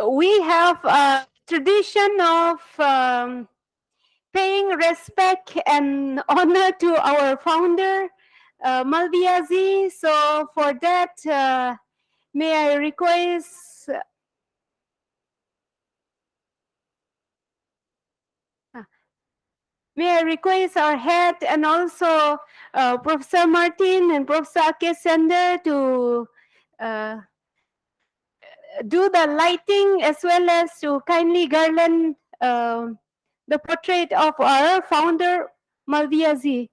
we have a tradition of paying respect and honor to our founder, Malviazi. So for that, may I request our head and also Professor Martin and Professor Akesender to uh, do the lighting as well as to kindly garland the portrait of our founder, Malviazi.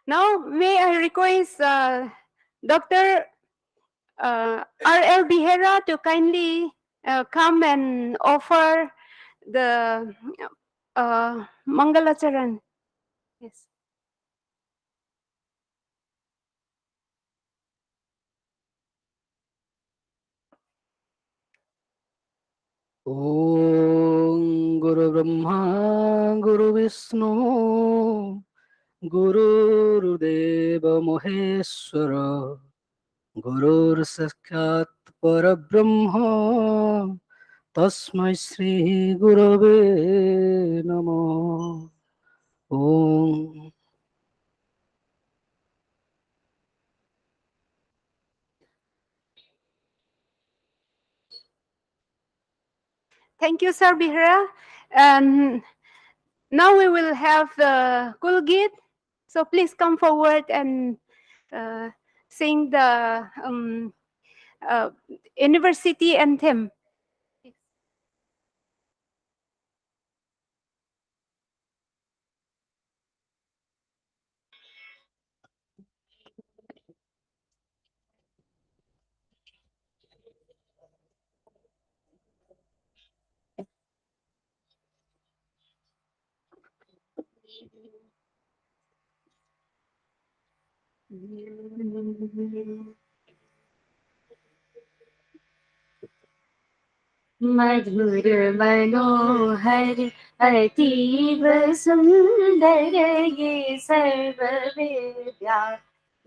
Now, may I request Dr. R.L. Bihera to kindly come and offer the Mangalacharan. Yes. Om Guru Brahma Guru Vishnu Guru Deva Maheshwara Gurur Sakshat Parabrahma Tasmai Shri Gurave Namo Om. Thank you, Sir Bihara. And now we will have the Kulgit. So please come forward and sing the university anthem. मधुर मनोहर अतीव सुंदर ये सर्व विद्या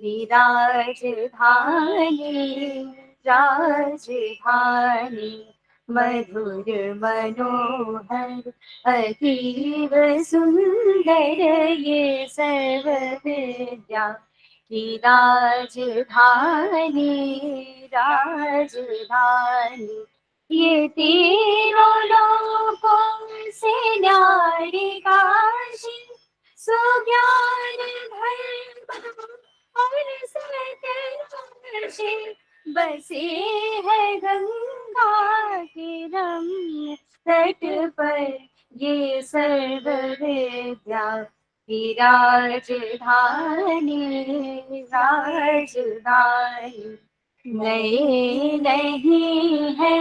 विराजधानी राजधानी मधुर मनोहर अतीव सुंदर ये सर्व विद्या विराजधानी राजधानी ये तीनों लोकों से न्यारी काशी सुज्ञान धर्म और सत्य बसे है गंगा के रम्य तट पर, ये सर्व विद्या की राजधानी, राजधानी। नए नहीं है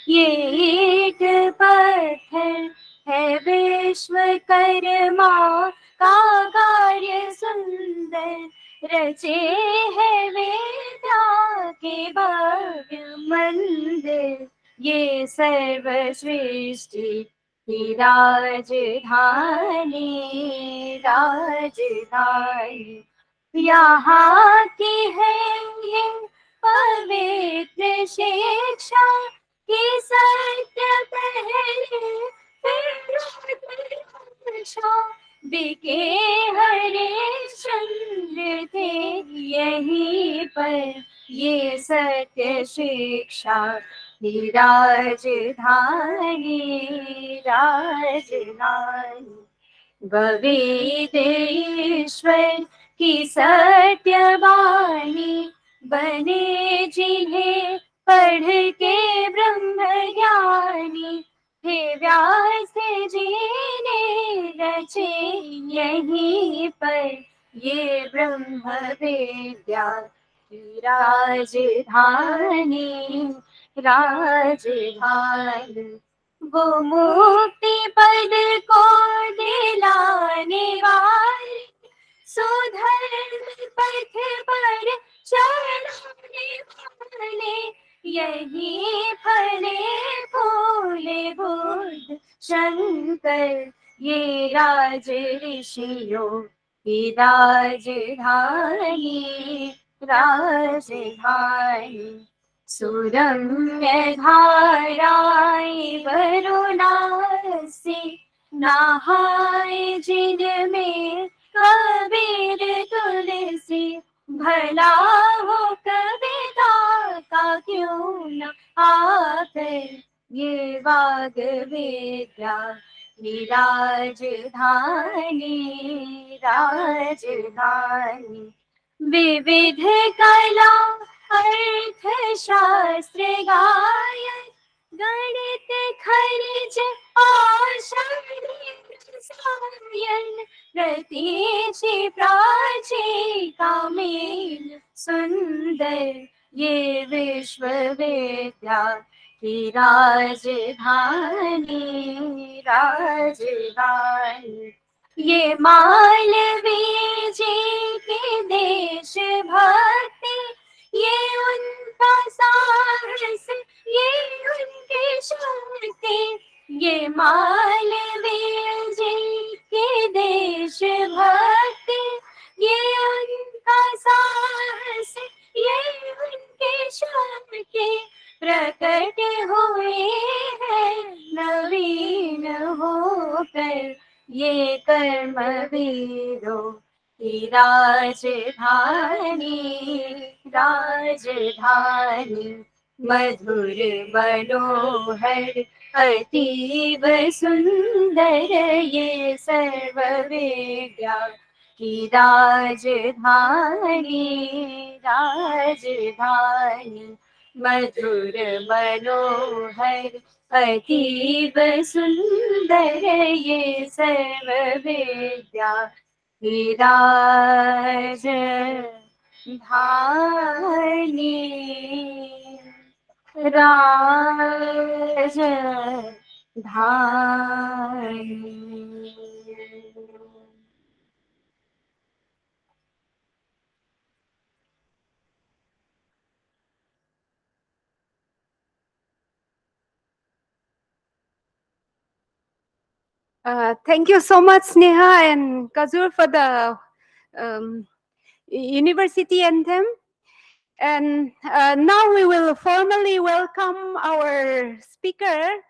ये ईट पत्थर, है विश्वकर्मा का कार्य सुंदर, रचे है वेदा के भव्य मंदिर, ये सर्व सृष्टि की राजधानी, राजधानी। यहाँ की है ये पवित्र शिक्षा की सत्य पहले फिर बिके हरिश्चंद्र थे यहीं पर, ये सत्य शिक्षा की राजधानी, राजधानी। वेद ईश्वर की सत्यवाणी, बने जिन्हें पढ़ के ब्रह्म ज्ञानी, हे व्यास जी ने रचे यहीं पर, ये ब्रह्म विद्या की राजधानी, राजधानी। वो मुक्ति पद को दिलाने वाले, सुधर्म पथ पर चलाने वाले, यही फले फूले बुद्ध शंकर, ये राज ऋषियों की राजधानी, राजधानी। सुरम्य धाराएं वरुणा से नहाए जिनमें कबीर तुलसी, भला हो कविता का क्यों न आकर, ये वाग विद्या की राजधानी, राजधानी। विविध कला अर्थ शास्त्र गायन, गणित खनिज औषधि रसायन, प्रतीचि प्राची का मेल सुंदर, ये विश्वविद्या की राजधानी, राजधानी। ये मालवीय जी के देश भक्ति, ये उनका साहस, ये उनकी शक्ति, ये मालवीय जी के देश भक्ति, ये उनका साहस, ये उनकी शक्ति, प्रकट हुए हैं नवीन होकर, ये कर्म वीरों की राजधानी, राजधानी। मधुर मनोहर अतीब सुंदर, ये सर्व विद्या की राजधानी, राजधानी। मधुर मनोहर अतीब सुंदर, ये सर्व विद्या की राजधानी, राजधानी। Thank you so much, Sneha and Kazur, for the university anthem. And now we will formally welcome our speaker,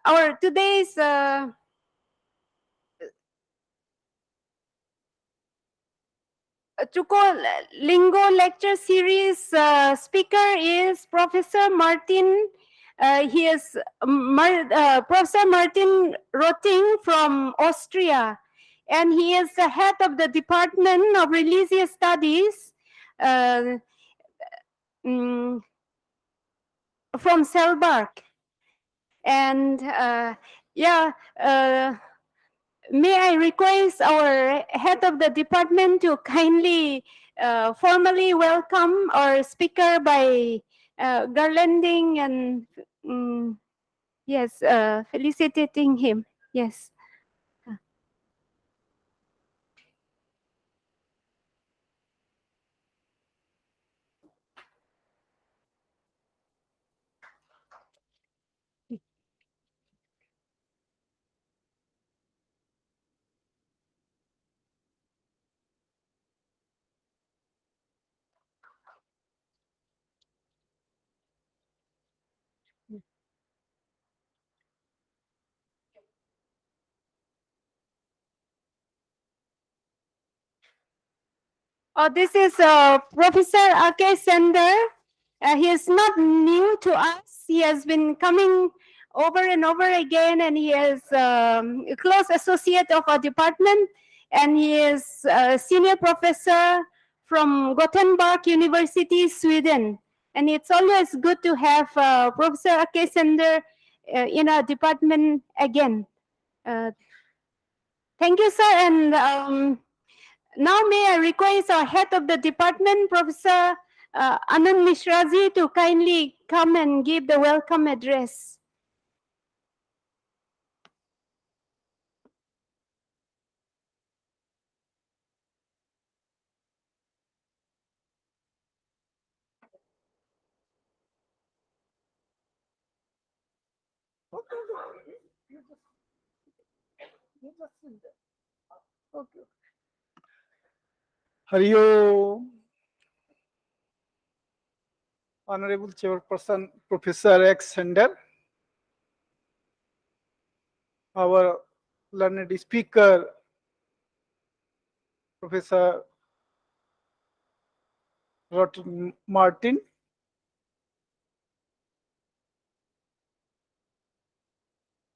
our today's Chookolingo lecture series speaker is Professor Martin. He is Professor Martin Rotting from Austria. and he is the head of the Department of Religious Studies uh, mm, from Selberg. And yeah, may I request our head of the department to kindly formally welcome our speaker by garlanding and yes, felicitating him. Yes. Oh, this is Professor Ake Sender. He is not new to us. He has been coming over and over again, and he is a close associate of our department, and he is a senior professor from Gothenburg University, Sweden. And it's always good to have Professor Ake Sender in our department again. Thank you, sir. And now may I request our head of the department, Professor Anand Mishraji, to kindly come and give the welcome address. Hari Om. Honorable Chairperson Professor X Sender, our learned speaker Professor Rotten Martin,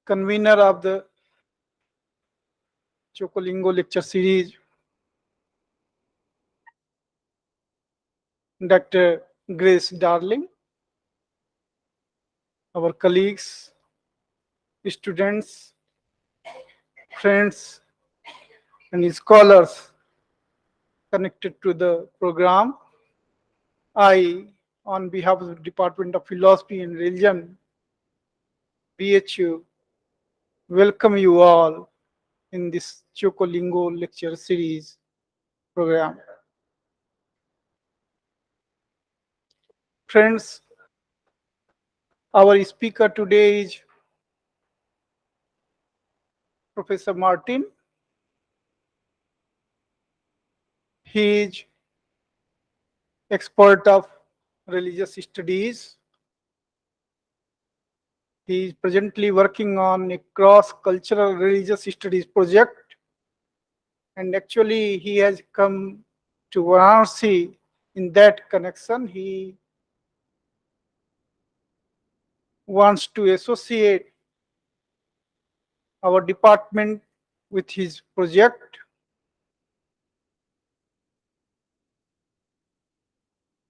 convener of the Chookolingo lecture series, Dr. Grace Darling, our colleagues, students, friends, and scholars connected to the program. I, on behalf of the Department of Philosophy and Religion, BHU, welcome you all in this Chookolingo lecture series program. Friends, our speaker today is Professor Martin. He is expert of religious studies. He is presently working on a cross-cultural religious studies project, and actually he has come to Varanasi in that connection. He wants to associate our department with his project.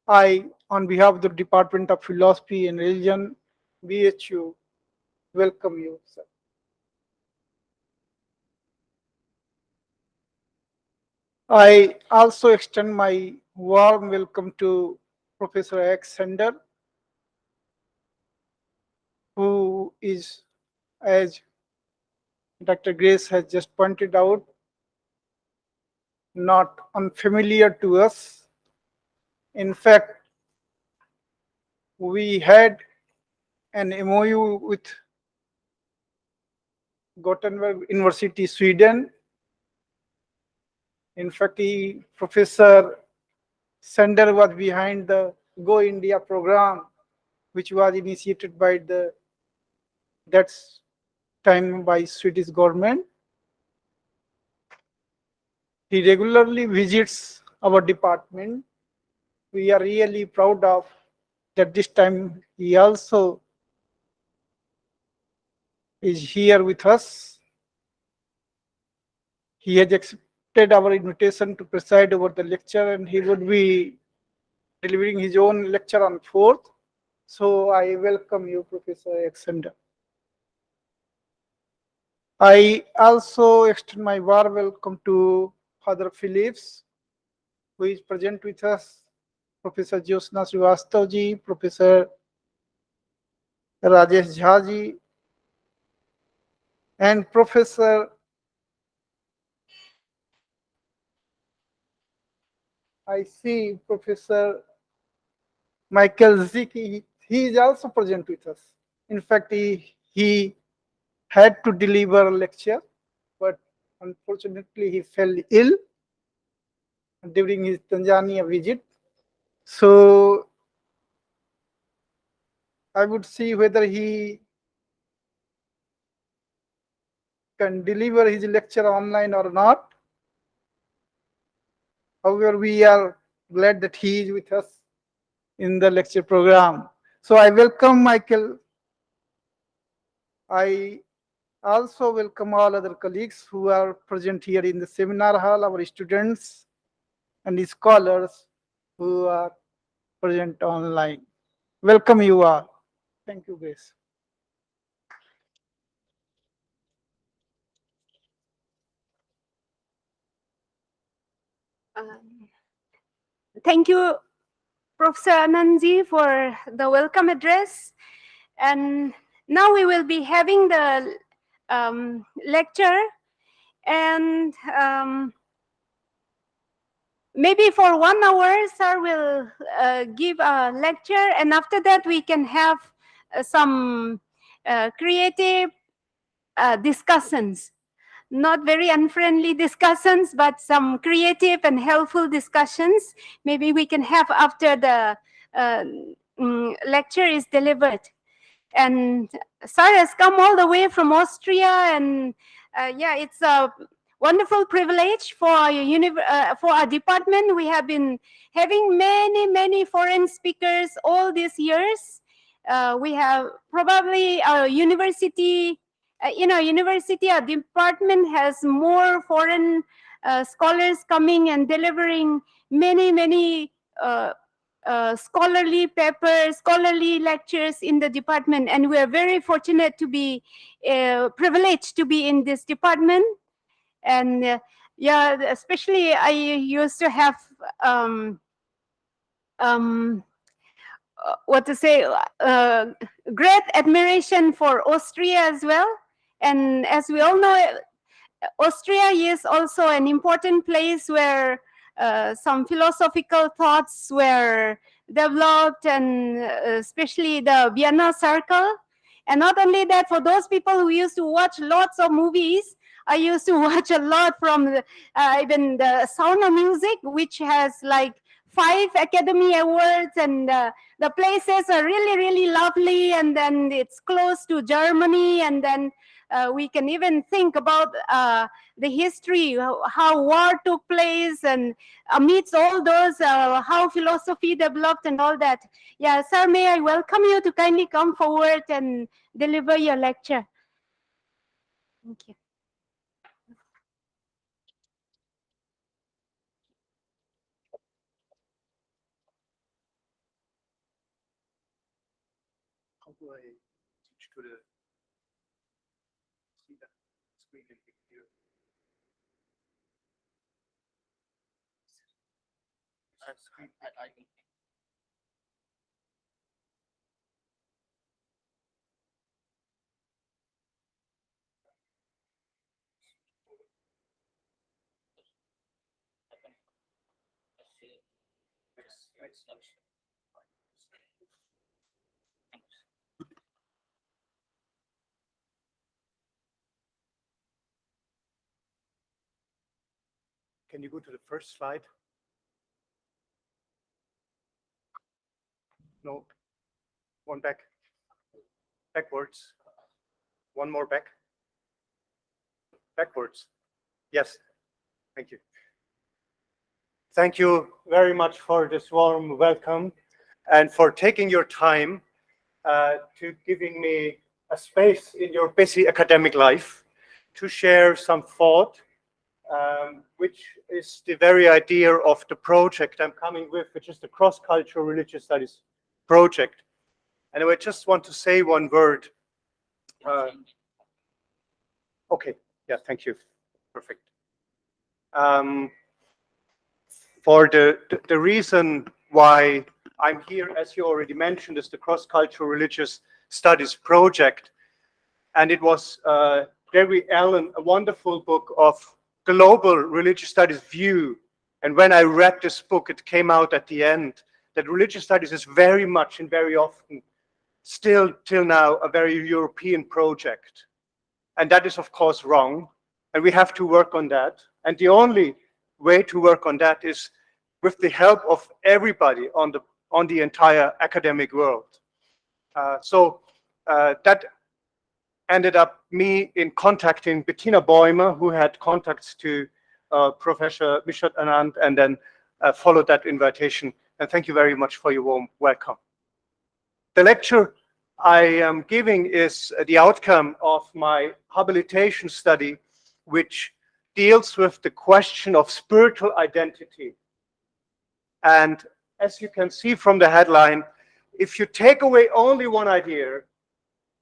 I, on behalf of the Department of Philosophy and Religion, BHU, welcome you, sir. I also extend my warm welcome to Professor X Sender, who is, as Dr. Grace has just pointed out, not unfamiliar to us. In fact, we had an MOU with Gothenburg University, Sweden. In fact, Professor Sender was behind the Go India program, which was initiated by that time by Swedish government. He regularly visits our department. We are really proud of that this time he also is here with us. He has accepted our invitation to preside over the lecture, and he would be delivering his own lecture on 4th. So I welcome you, Professor Alexander. I also extend my warm welcome to Father Phillips, who is present with us, Professor Jyosna Srivastavji, Professor Rajesh Jhaji, and Professor, I see Professor Michael Ziki, he is also present with us. In fact, he had to deliver a lecture, but unfortunately he fell ill during his Tanzania visit. So I would see whether he can deliver his lecture online or not. However, we are glad that he is with us in the lecture program. So I welcome Michael. I also welcome all other colleagues who are present here in the seminar hall, our students and the scholars who are present online. Welcome you all. Thank you, Grace. Thank you, Professor Anandji, for the welcome address. And now we will be having the lecture, and maybe for 1 hour, sir will give a lecture, and after that we can have some creative discussions. Not very unfriendly discussions, but some creative and helpful discussions. Maybe we can have after the lecture is delivered. And sir has come all the way from Austria, and yeah, it's a wonderful privilege for our department. We have been having many foreign speakers all these years. We have probably our university, our department has more foreign scholars coming and delivering many scholarly papers, scholarly lectures in the department, and we are very fortunate to be privileged to be in this department. And yeah, especially I used to have what to say, great admiration for Austria as well. And as we all know, Austria is also an important place where some philosophical thoughts were developed, and especially the Vienna Circle. And not only that, for those people who used to watch lots of movies, I used to watch a lot from even the Sound of Music, which has like 5 Academy Awards, and the places are really lovely, and then it's close to Germany, and then we can even think about the history, how war took place, and amidst all those, how philosophy developed and all that. Yeah, sir, may I welcome you to kindly come forward and deliver your lecture. Thank you. How do I switch to the see the screen and here? Screen. I Can you go to the first slide? No. One back. Backwards. One more back. Backwards. Yes. Thank you. Thank you very much for this warm welcome and for taking your time to giving me a space in your busy academic life to share some thought which is the very idea of the project I'm coming with, which is the Cross-Cultural Religious Studies project. And I just want to say one word. Okay, yeah, thank you. Perfect. For the reason why I'm here, as you already mentioned, is the Cross-Cultural Religious Studies project. And it was Gary Allen, a wonderful book of global religious studies view. And when I read this book, it came out at the end that religious studies is very much and very often, still till now, a very European project. And that is, of course, wrong. And we have to work on that. And the only way to work on that is with the help of everybody on the entire academic world. So that ended up me in contacting Bettina Bäumer, who had contacts to Professor Mishat Anand, and then followed that invitation. And thank you very much for your warm welcome. The lecture I am giving is the outcome of my habilitation study, which deals with the question of spiritual identity. And as you can see from the headline, if you take away only one idea,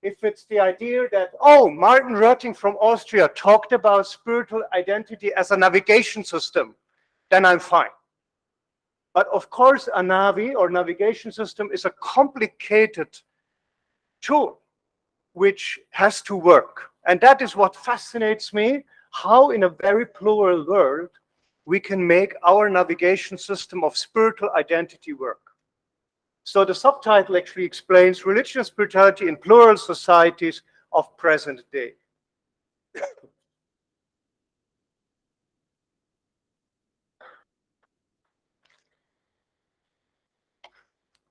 if it's the idea that, oh, Martin Rötting from Austria talked about spiritual identity as a navigation system, then I'm fine. But of course, a navi or navigation system is a complicated tool which has to work. And that is what fascinates me, how in a very plural world we can make our navigation system of spiritual identity work. So the subtitle actually explains religion and spirituality in plural societies of present day.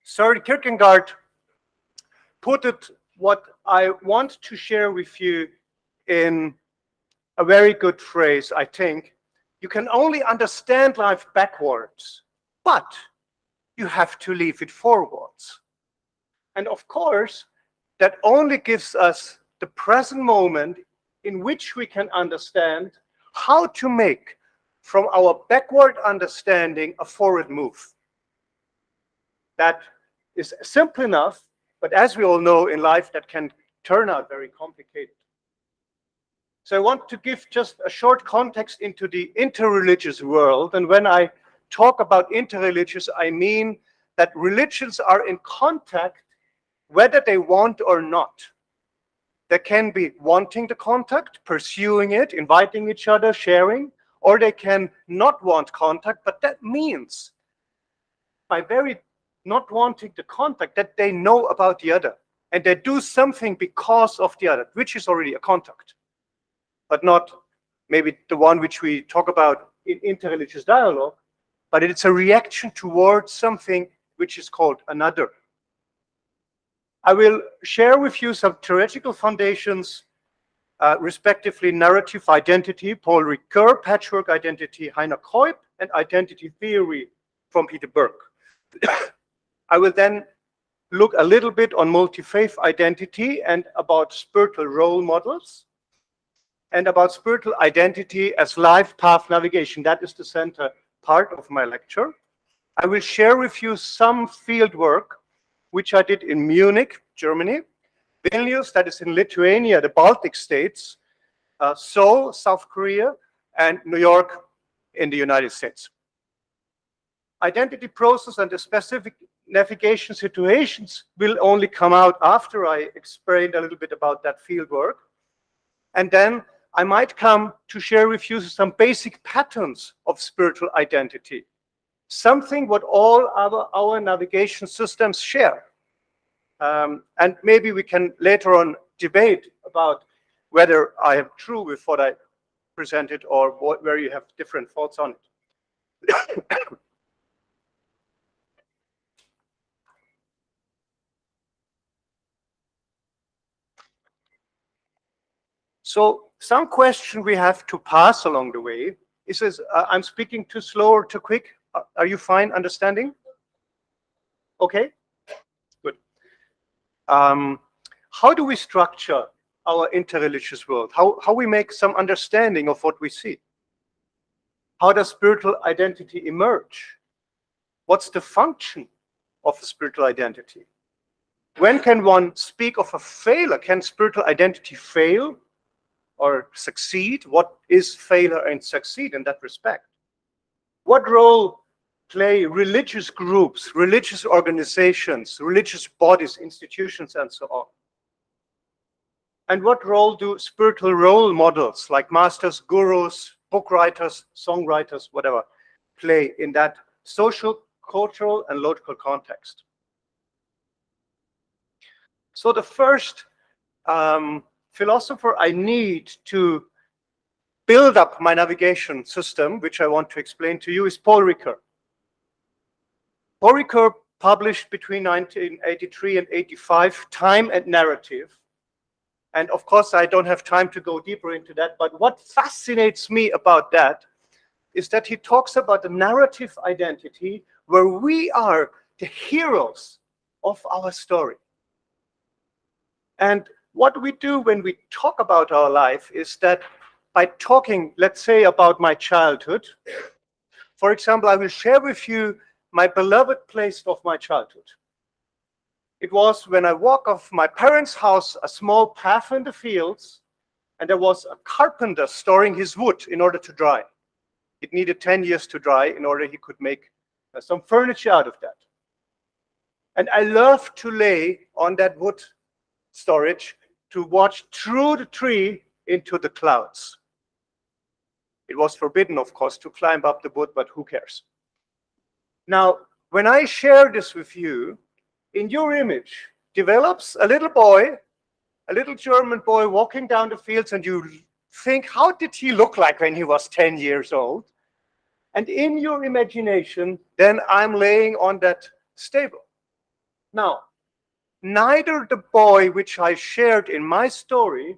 Søren Kierkegaard put it what I want to share with you in a very good phrase, I think. You can only understand life backwards, but you have to leave it forwards. And of course, that only gives us the present moment in which we can understand how to make from our backward understanding a forward move. That is simple enough, but as we all know in life, that can turn out very complicated. So I want to give just a short context into the interreligious world. And when I talk about interreligious, I mean that religions are in contact whether they want or not. They can be wanting the contact, pursuing it, inviting each other, sharing, or they can not want contact, but that means by very not wanting the contact that they know about the other and they do something because of the other, which is already a contact, but not maybe the one which we talk about in interreligious dialogue, but it's a reaction towards something which is called another. I will share with you some theoretical foundations, respectively narrative identity, Paul Ricoeur, patchwork identity, Heiner Keup, and identity theory from Peter Burke. I will then look a little bit on multi-faith identity and about spiritual role models and about spiritual identity as life path navigation. That is the center part of my lecture. I will share with you some field work which I did in Munich, Germany, Vilnius, that is in Lithuania, the Baltic states, Seoul, South Korea, and New York in the United States. Identity process and the specific navigation situations will only come out after I explained a little bit about that field work. And then I might come to share with you some basic patterns of spiritual identity, something what all our navigation systems share. And maybe we can later on debate about whether I am true with what I presented or where you have different thoughts on it. So some question we have to pass along the way is I'm speaking too slow or too quick? Are you fine understanding? Okay, good. How do we structure our interreligious world? How we make some understanding of what we see? How does spiritual identity emerge? What's the function of a spiritual identity? When can one speak of a failure? Can spiritual identity fail or succeed? What is failure and succeed in that respect? What role play religious groups, religious organizations, religious bodies, institutions, and so on? And what role do spiritual role models like masters, gurus, book writers, songwriters, whatever, play in that social, cultural, and logical context? So the first philosopher I need to build up my navigation system, which I want to explain to you, is Paul Ricoeur. Paul Ricoeur published between 1983 and 85 Time and Narrative. And of course, I don't have time to go deeper into that, but what fascinates me about that is that he talks about the narrative identity where we are the heroes of our story. And what we do when we talk about our life is that by talking, let's say, about my childhood, for example, I will share with you my beloved place of my childhood. It was when I walked off my parents' house, a small path in the fields, and there was a carpenter storing his wood in order to dry. It needed 10 years to dry in order he could make some furniture out of that. And I loved to lay on that wood storage to watch through the tree into the clouds. It was forbidden, of course, to climb up the wood, but who cares? Now, when I share this with you, in your image develops a little boy, a little German boy walking down the fields, and you think, how did he look like when he was 10 years old? And in your imagination, then I'm laying on that stable. Now, neither the boy which I shared in my story,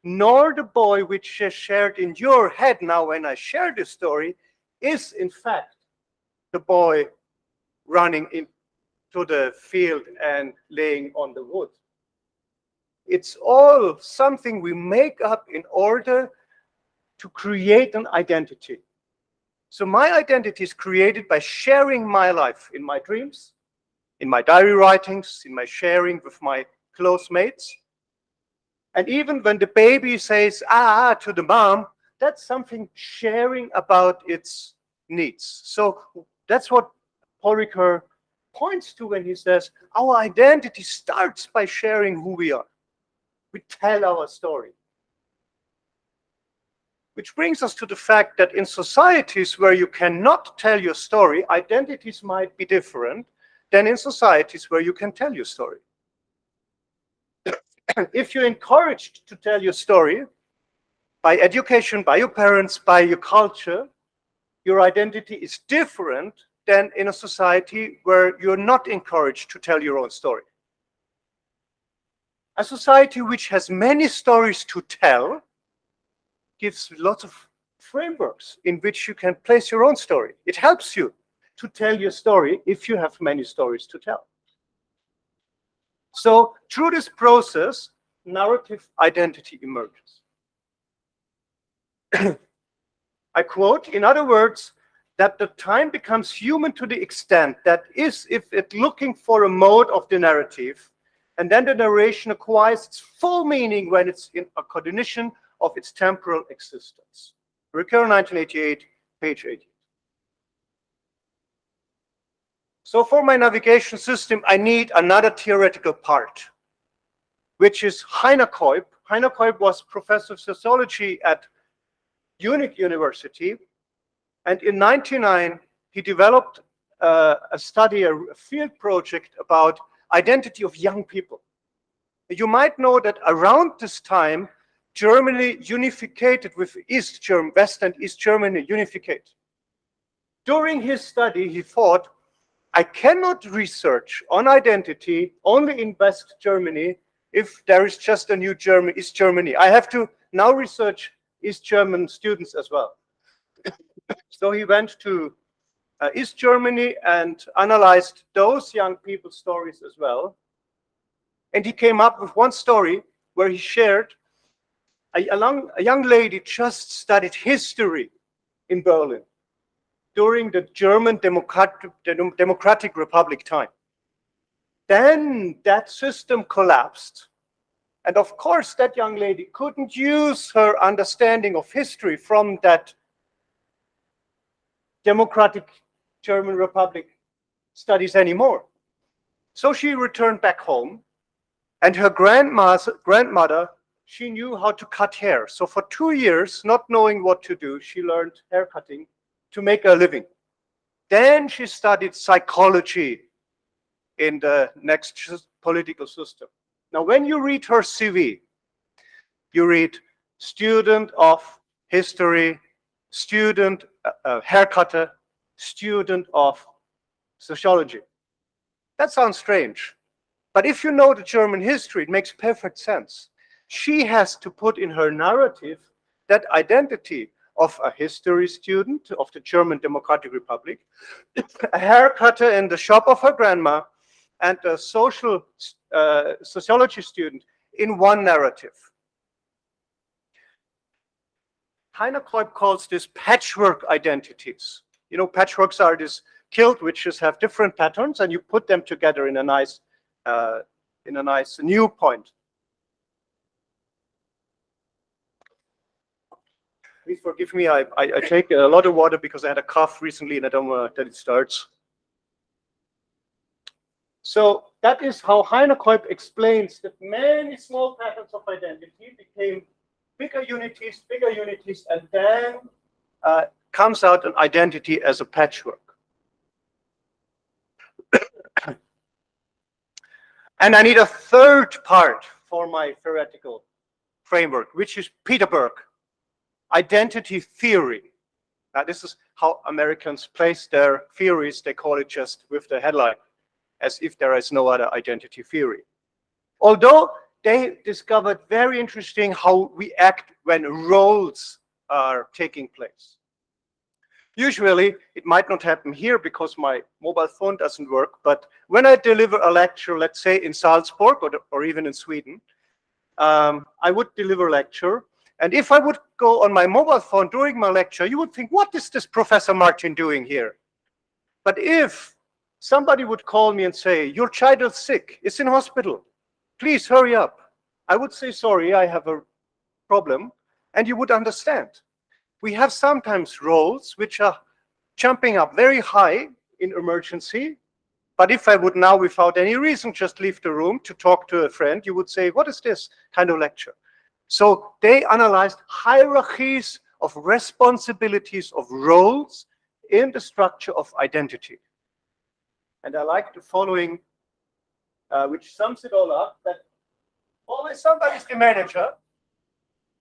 nor the boy which is shared in your head now when I share this story, is in fact the boy running into the field and laying on the wood. It's all something we make up in order to create an identity. So my identity is created by sharing my life in my dreams, in my diary writings, in my sharing with my close mates. And even when the baby says ah to the mom, that's something sharing about its needs. So that's what Paul Ricoeur points to when he says our identity starts by sharing who we are. We tell our story. Which brings us to the fact that in societies where you cannot tell your story, identities might be different than in societies where you can tell your story. If you're encouraged to tell your story by education, by your parents, by your culture, your identity is different than in a society where you're not encouraged to tell your own story. A society which has many stories to tell gives lots of frameworks in which you can place your own story. It helps you to tell your story if you have many stories to tell. So through this process, narrative identity emerges. I quote, in other words, that the time becomes human to the extent that is, if it looking for a mode of the narrative, and then the narration acquires its full meaning when it's in a cognition of its temporal existence. Ricoeur, 1988, page 80. So for my navigation system, I need another theoretical part, which is Heiner Kuip. Heiner Kuip was professor of sociology at Munich University. And in 1999, he developed a study, a field project about identity of young people. You might know that around this time, Germany unified with East Germany, West and East Germany unified. During his study, he thought, I cannot research on identity only in West Germany if there is just a new Germany, East Germany. I have to now research East German students as well. So he went to East Germany and analyzed those young people's stories as well. And he came up with one story where he shared a young lady just studied history in Berlin. during the German Democratic Republic time. Then that system collapsed. And of course, that young lady couldn't use her understanding of history from that Democratic German Republic studies anymore. So she returned back home, and her grandmother, she knew how to cut hair. So for 2 years, not knowing what to do, she learned hair cutting to make a living. Then she studied psychology in the next political system. Now, when you read her CV, you read student of history, student hair cutter, student of sociology. That sounds strange. But if you know the German history, it makes perfect sense. She has to put in her narrative that identity of a history student of the German Democratic Republic, a hair cutter in the shop of her grandma, and a sociology student in one narrative. Heiner Kreub calls this patchwork identities. You know, patchworks are these kilt which just have different patterns, and you put them together in a nice new point. Please forgive me, I take a lot of water because I had a cough recently and I don't want that it starts. So that is how Heiner Kreub explains that many small patterns of identity became bigger unities, and then comes out an identity as a patchwork. And I need a third part for my theoretical framework, which is Peter Burke, identity theory. Now, this is how Americans place their theories. They call it just with the headline, as if there is no other identity theory. Although they discovered very interesting how we act when roles are taking place. Usually, it might not happen here because my mobile phone doesn't work, but when I deliver a lecture, let's say in Salzburg or even in Sweden, I would deliver a lecture, and if I would go on my mobile phone during my lecture, you would think, what is this Professor Martin doing here? But if somebody would call me and say, your child is sick, it's in hospital, please hurry up, I would say, sorry, I have a problem, and you would understand. We have sometimes roles which are jumping up very high in emergency, but if I would now, without any reason, just leave the room to talk to a friend, you would say, what is this kind of lecture? So they analyzed hierarchies of responsibilities of roles in the structure of identity. And I like the following, which sums it all up, that always somebody's the manager,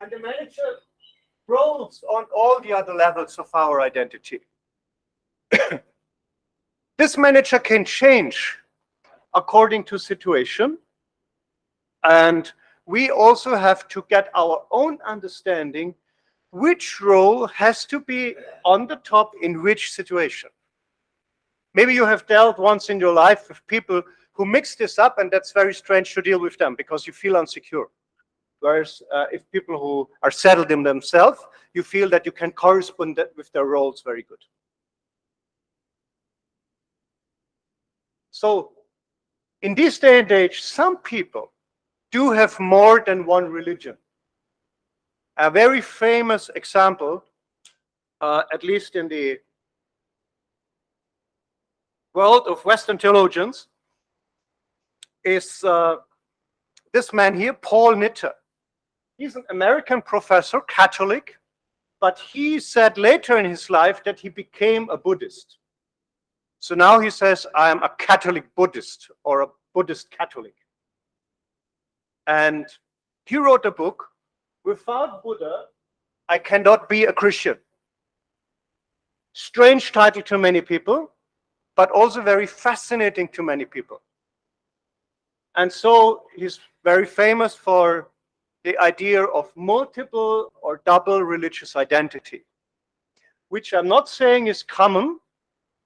and the manager roles on all the other levels of our identity. This manager can change according to situation, and we also have to get our own understanding which role has to be on the top in which situation. Maybe you have dealt once in your life with people who mix this up, and that's very strange to deal with them because you feel insecure. Whereas if people who are settled in themselves, you feel that you can correspond with their roles very good. So in this day and age, some people do have more than one religion. A very famous example, at least in the world of Western theologians, is this man here, Paul Nitter. He's an American professor, Catholic, but he said later in his life that he became a Buddhist. So now he says, I am a Catholic Buddhist or a Buddhist Catholic. And he wrote a book, Without Buddha, I Cannot Be a Christian. Strange title to many people, but also very fascinating to many people. And so he's very famous for the idea of multiple or double religious identity, which I'm not saying is common,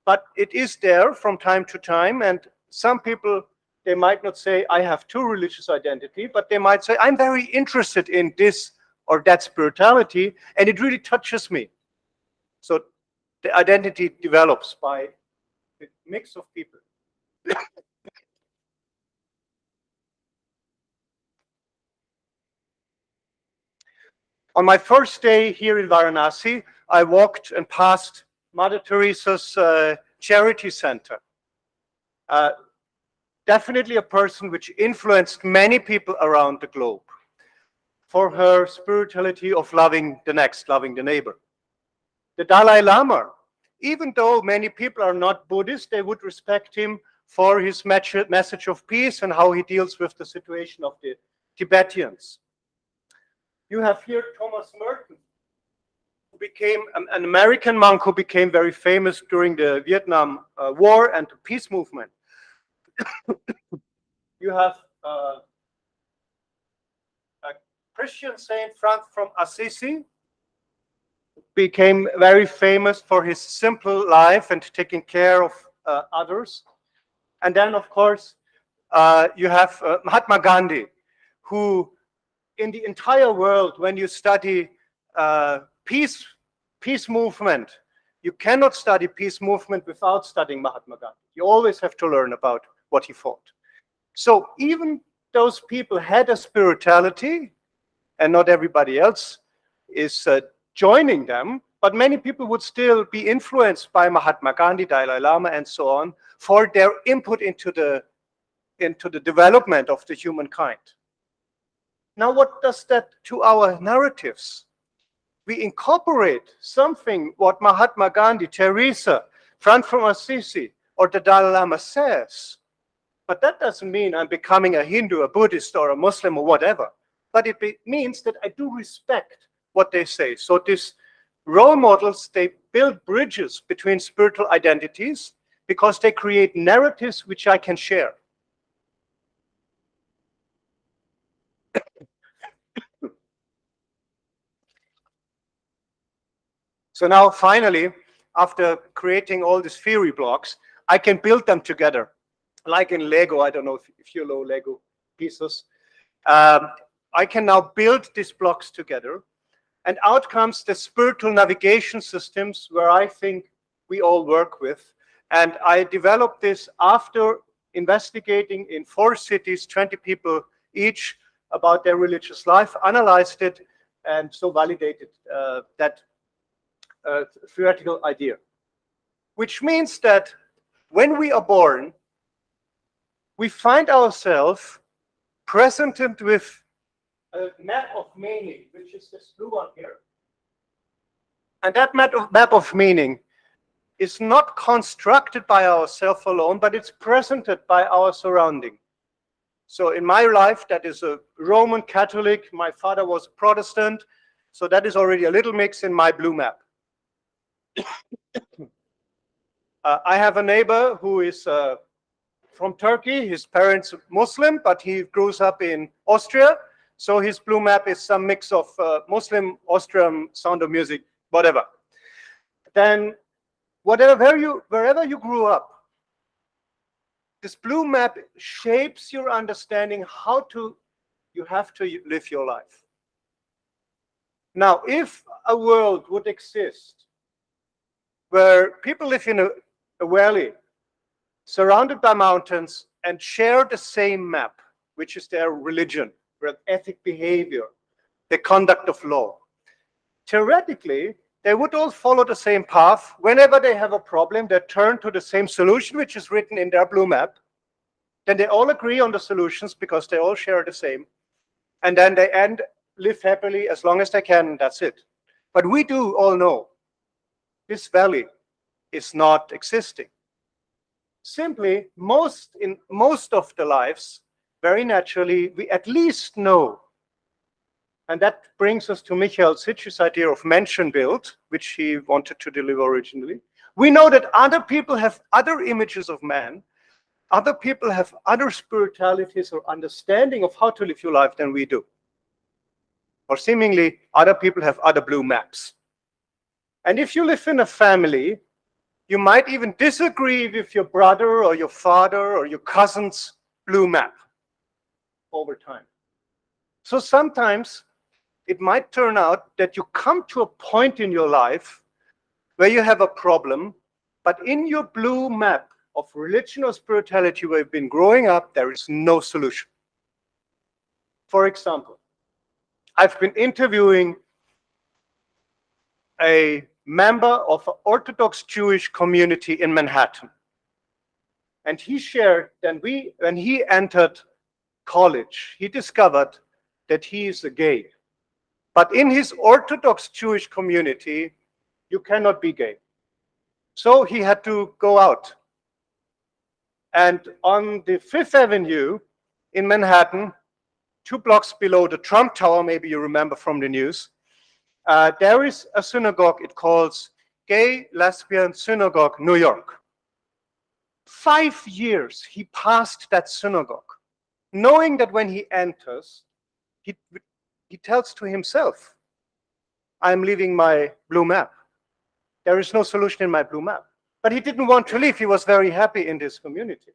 but it is there from time to time. And some people, they might not say, I have two religious identity, but they might say, I'm very interested in this or that spirituality, and it really touches me. So the identity develops by a mix of people. On my first day here in Varanasi, I walked and passed Mother Teresa's charity center. Definitely a person which influenced many people around the globe for her spirituality of loving the next, loving the neighbor. The Dalai Lama, even though many people are not Buddhist, they would respect him for his message of peace and how he deals with the situation of the Tibetans. You have here Thomas Merton, who became an American monk who became very famous during the Vietnam War and the peace movement. You have a Christian saint from Assisi, became very famous for his simple life and taking care of others. And then, of course, you have Mahatma Gandhi, who in the entire world, when you study peace movement, you cannot study peace movement without studying Mahatma Gandhi. You always have to learn about what he fought. So even those people had a spirituality, and not everybody else is joining them, but many people would still be influenced by Mahatma Gandhi, Dalai Lama, and so on, for their input into the development of the humankind. Now, what does that to our narratives? We incorporate something what Mahatma Gandhi, Teresa, Franz from Assisi, or the Dalai Lama says. But that doesn't mean I'm becoming a Hindu, a Buddhist, or a Muslim, or whatever. But it means that I do respect what they say. So these role models, they build bridges between spiritual identities because they create narratives which I can share. So now finally, after creating all these theory blocks, I can build them together. Like in Lego, I don't know if you know Lego pieces. I can now build these blocks together, and out comes the spiritual navigation systems where I think we all work with. And I developed this after investigating in 4 cities, 20 people each, about their religious life, analyzed it, and so validated that theoretical idea. Which means that when we are born, we find ourselves presented with a map of meaning, which is this blue one here. And that map of meaning is not constructed by ourselves alone, but it's presented by our surrounding. So in my life, that is a Roman Catholic. My father was a Protestant. So that is already a little mix in my blue map. I have a neighbor who is from Turkey. His parents are Muslim, but he grows up in Austria. So his blue map is some mix of Muslim, Austrian, Sound of Music, whatever. Then wherever you grew up, this blue map shapes your understanding how you have to live your life. Now, if a world would exist where people live in a valley surrounded by mountains and share the same map, which is their religion, their ethic behavior, the conduct of law, theoretically, they would all follow the same path. Whenever they have a problem, they turn to the same solution, which is written in their blue map. Then they all agree on the solutions because they all share the same. And then they live happily as long as they can, and that's it. But we do all know this valley is not existing. Simply, in most of the lives, very naturally, we at least know. And that brings us to Michael Sitch's idea of mention build, which he wanted to deliver originally. We know that other people have other images of man. Other people have other spiritualities or understanding of how to live your life than we do. Or seemingly, other people have other blue maps. And if you live in a family, you might even disagree with your brother or your father or your cousin's blue map over time. So sometimes it might turn out that you come to a point in your life where you have a problem, but in your blue map of religion or spirituality where you've been growing up, there is no solution. For example, I've been interviewing a member of an Orthodox Jewish community in Manhattan. And he shared that when he entered college, he discovered that he is a gay. But in his Orthodox Jewish community, you cannot be gay. So he had to go out. And on the Fifth Avenue in Manhattan, 2 blocks below the Trump Tower, maybe you remember from the news, there is a synagogue. It calls Gay Lesbian Synagogue, New York. 5 years he passed that synagogue, knowing that when he enters, he tells to himself, I'm leaving my blue map. There is no solution in my blue map. But he didn't want to leave. He was very happy in this community.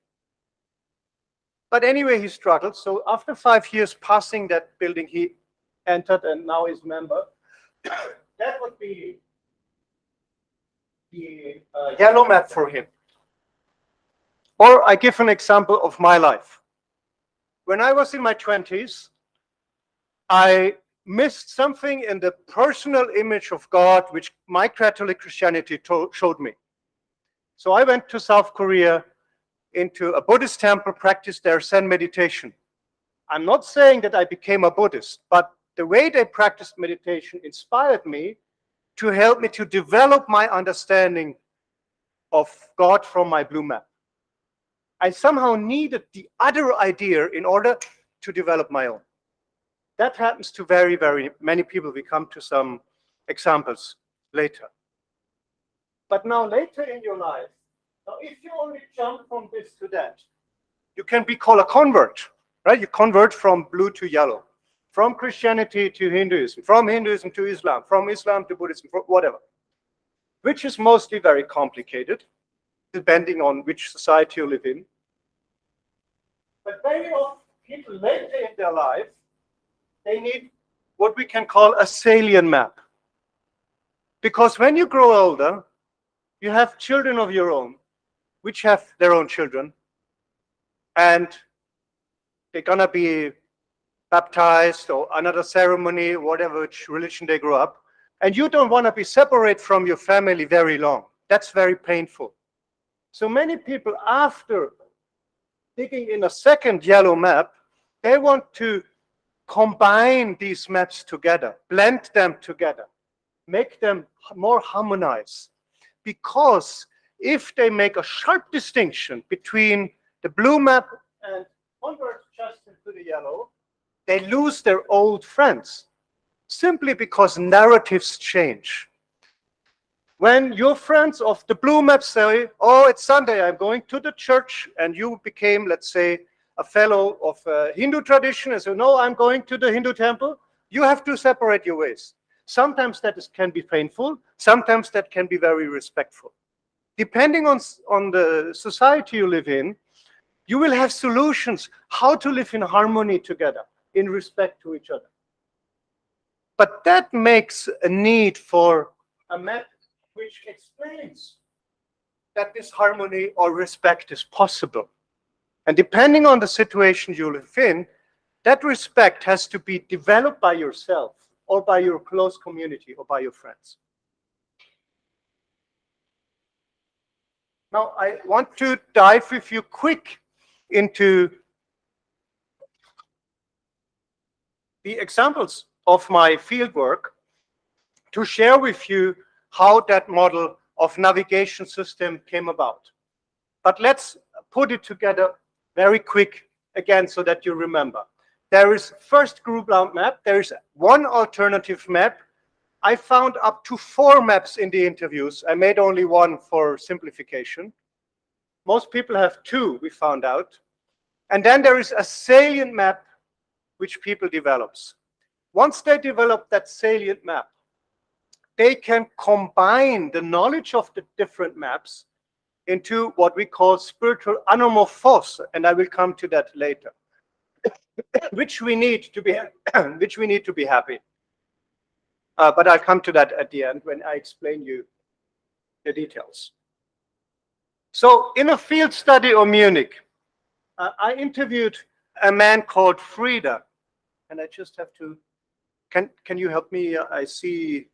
But anyway, he struggled. So after 5 years passing that building, he entered and now is member. That would be the yellow map for him. Or I give an example of my life. When I was in my 20s, I missed something in the personal image of God, which my Catholic Christianity showed me. So I went to South Korea into a Buddhist temple, practiced their Zen meditation. I'm not saying that I became a Buddhist, but the way they practiced meditation inspired me to help me to develop my understanding of God from my blue map. I somehow needed the other idea in order to develop my own. That happens to very, very many people. We come to some examples later. But now later in your life, now if you only jump from this to that, you can be called a convert, right? You convert from blue to yellow, from Christianity to Hinduism, from Hinduism to Islam, from Islam to Buddhism, whatever, which is mostly very complicated, depending on which society you live in. But very often, people later in their life, they need what we can call a salient map. Because when you grow older, you have children of your own, which have their own children, and they're gonna be baptized or another ceremony, whatever which religion they grew up, and you don't want to be separate from your family very long. That's very painful. So many people, after digging in a second yellow map, they want to combine these maps together, blend them together, make them more harmonized. Because if they make a sharp distinction between the blue map and convert just into the yellow, they lose their old friends, simply because narratives change. When your friends of the blue map say, oh, it's Sunday, I'm going to the church, and you became, let's say, a fellow of Hindu tradition, and say, no, I'm going to the Hindu temple, you have to separate your ways. Sometimes that can be painful, sometimes that can be very respectful. Depending on the society you live in, you will have solutions how to live in harmony together, in respect to each other. But that makes a need for a map which explains that this harmony or respect is possible. And depending on the situation you live in, that respect has to be developed by yourself or by your close community or by your friends. Now, I want to dive with you quick into the examples of my fieldwork to share with you how that model of navigation system came about. But let's put it together very quick again so that you remember. There is first group map, there is one alternative map. I found up to 4 maps in the interviews. I made only one for simplification. Most people have 2, we found out. And then there is a salient map which people develops. Once they develop that salient map, they can combine the knowledge of the different maps into what we call spiritual anamorphose, and I will come to that later, which we need to be happy. But I'll come to that at the end when I explain you the details. So in a field study of Munich, I interviewed a man called Frieda, and I just have to, can you help me? I see,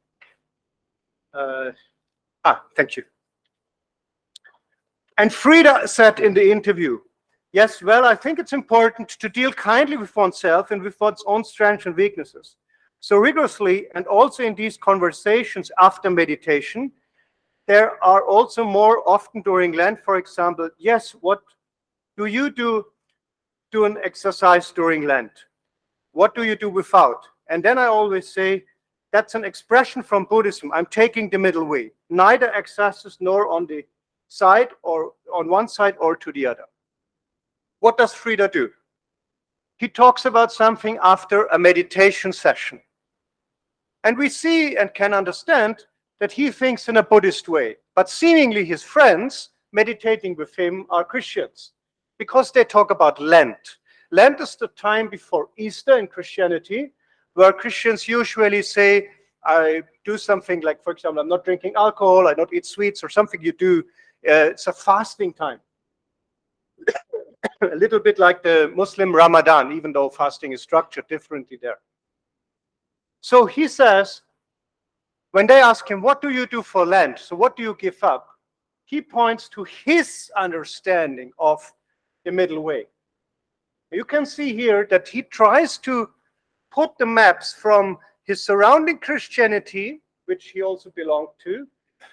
thank you. And Frieda said in the interview, yes, well, I think it's important to deal kindly with oneself and with one's own strengths and weaknesses. So rigorously, and also in these conversations after meditation, there are also more often during Lent, for example, yes, what do you do an exercise during Lent? What do you do without? And then I always say, that's an expression from Buddhism. I'm taking the middle way, neither excesses nor on the side or on one side or to the other. What does Frieda do? He talks about something after a meditation session. And we see and can understand that he thinks in a Buddhist way, but seemingly his friends meditating with him are Christians because they talk about Lent. Lent is the time before Easter in Christianity, where Christians usually say, I do something like, for example, I'm not drinking alcohol, I don't eat sweets, or something you do. It's a fasting time. A little bit like the Muslim Ramadan, even though fasting is structured differently there. So he says, when they ask him, what do you do for Lent? So what do you give up? He points to his understanding of the middle way. You can see here that he tries to put the maps from his surrounding Christianity, which he also belonged to,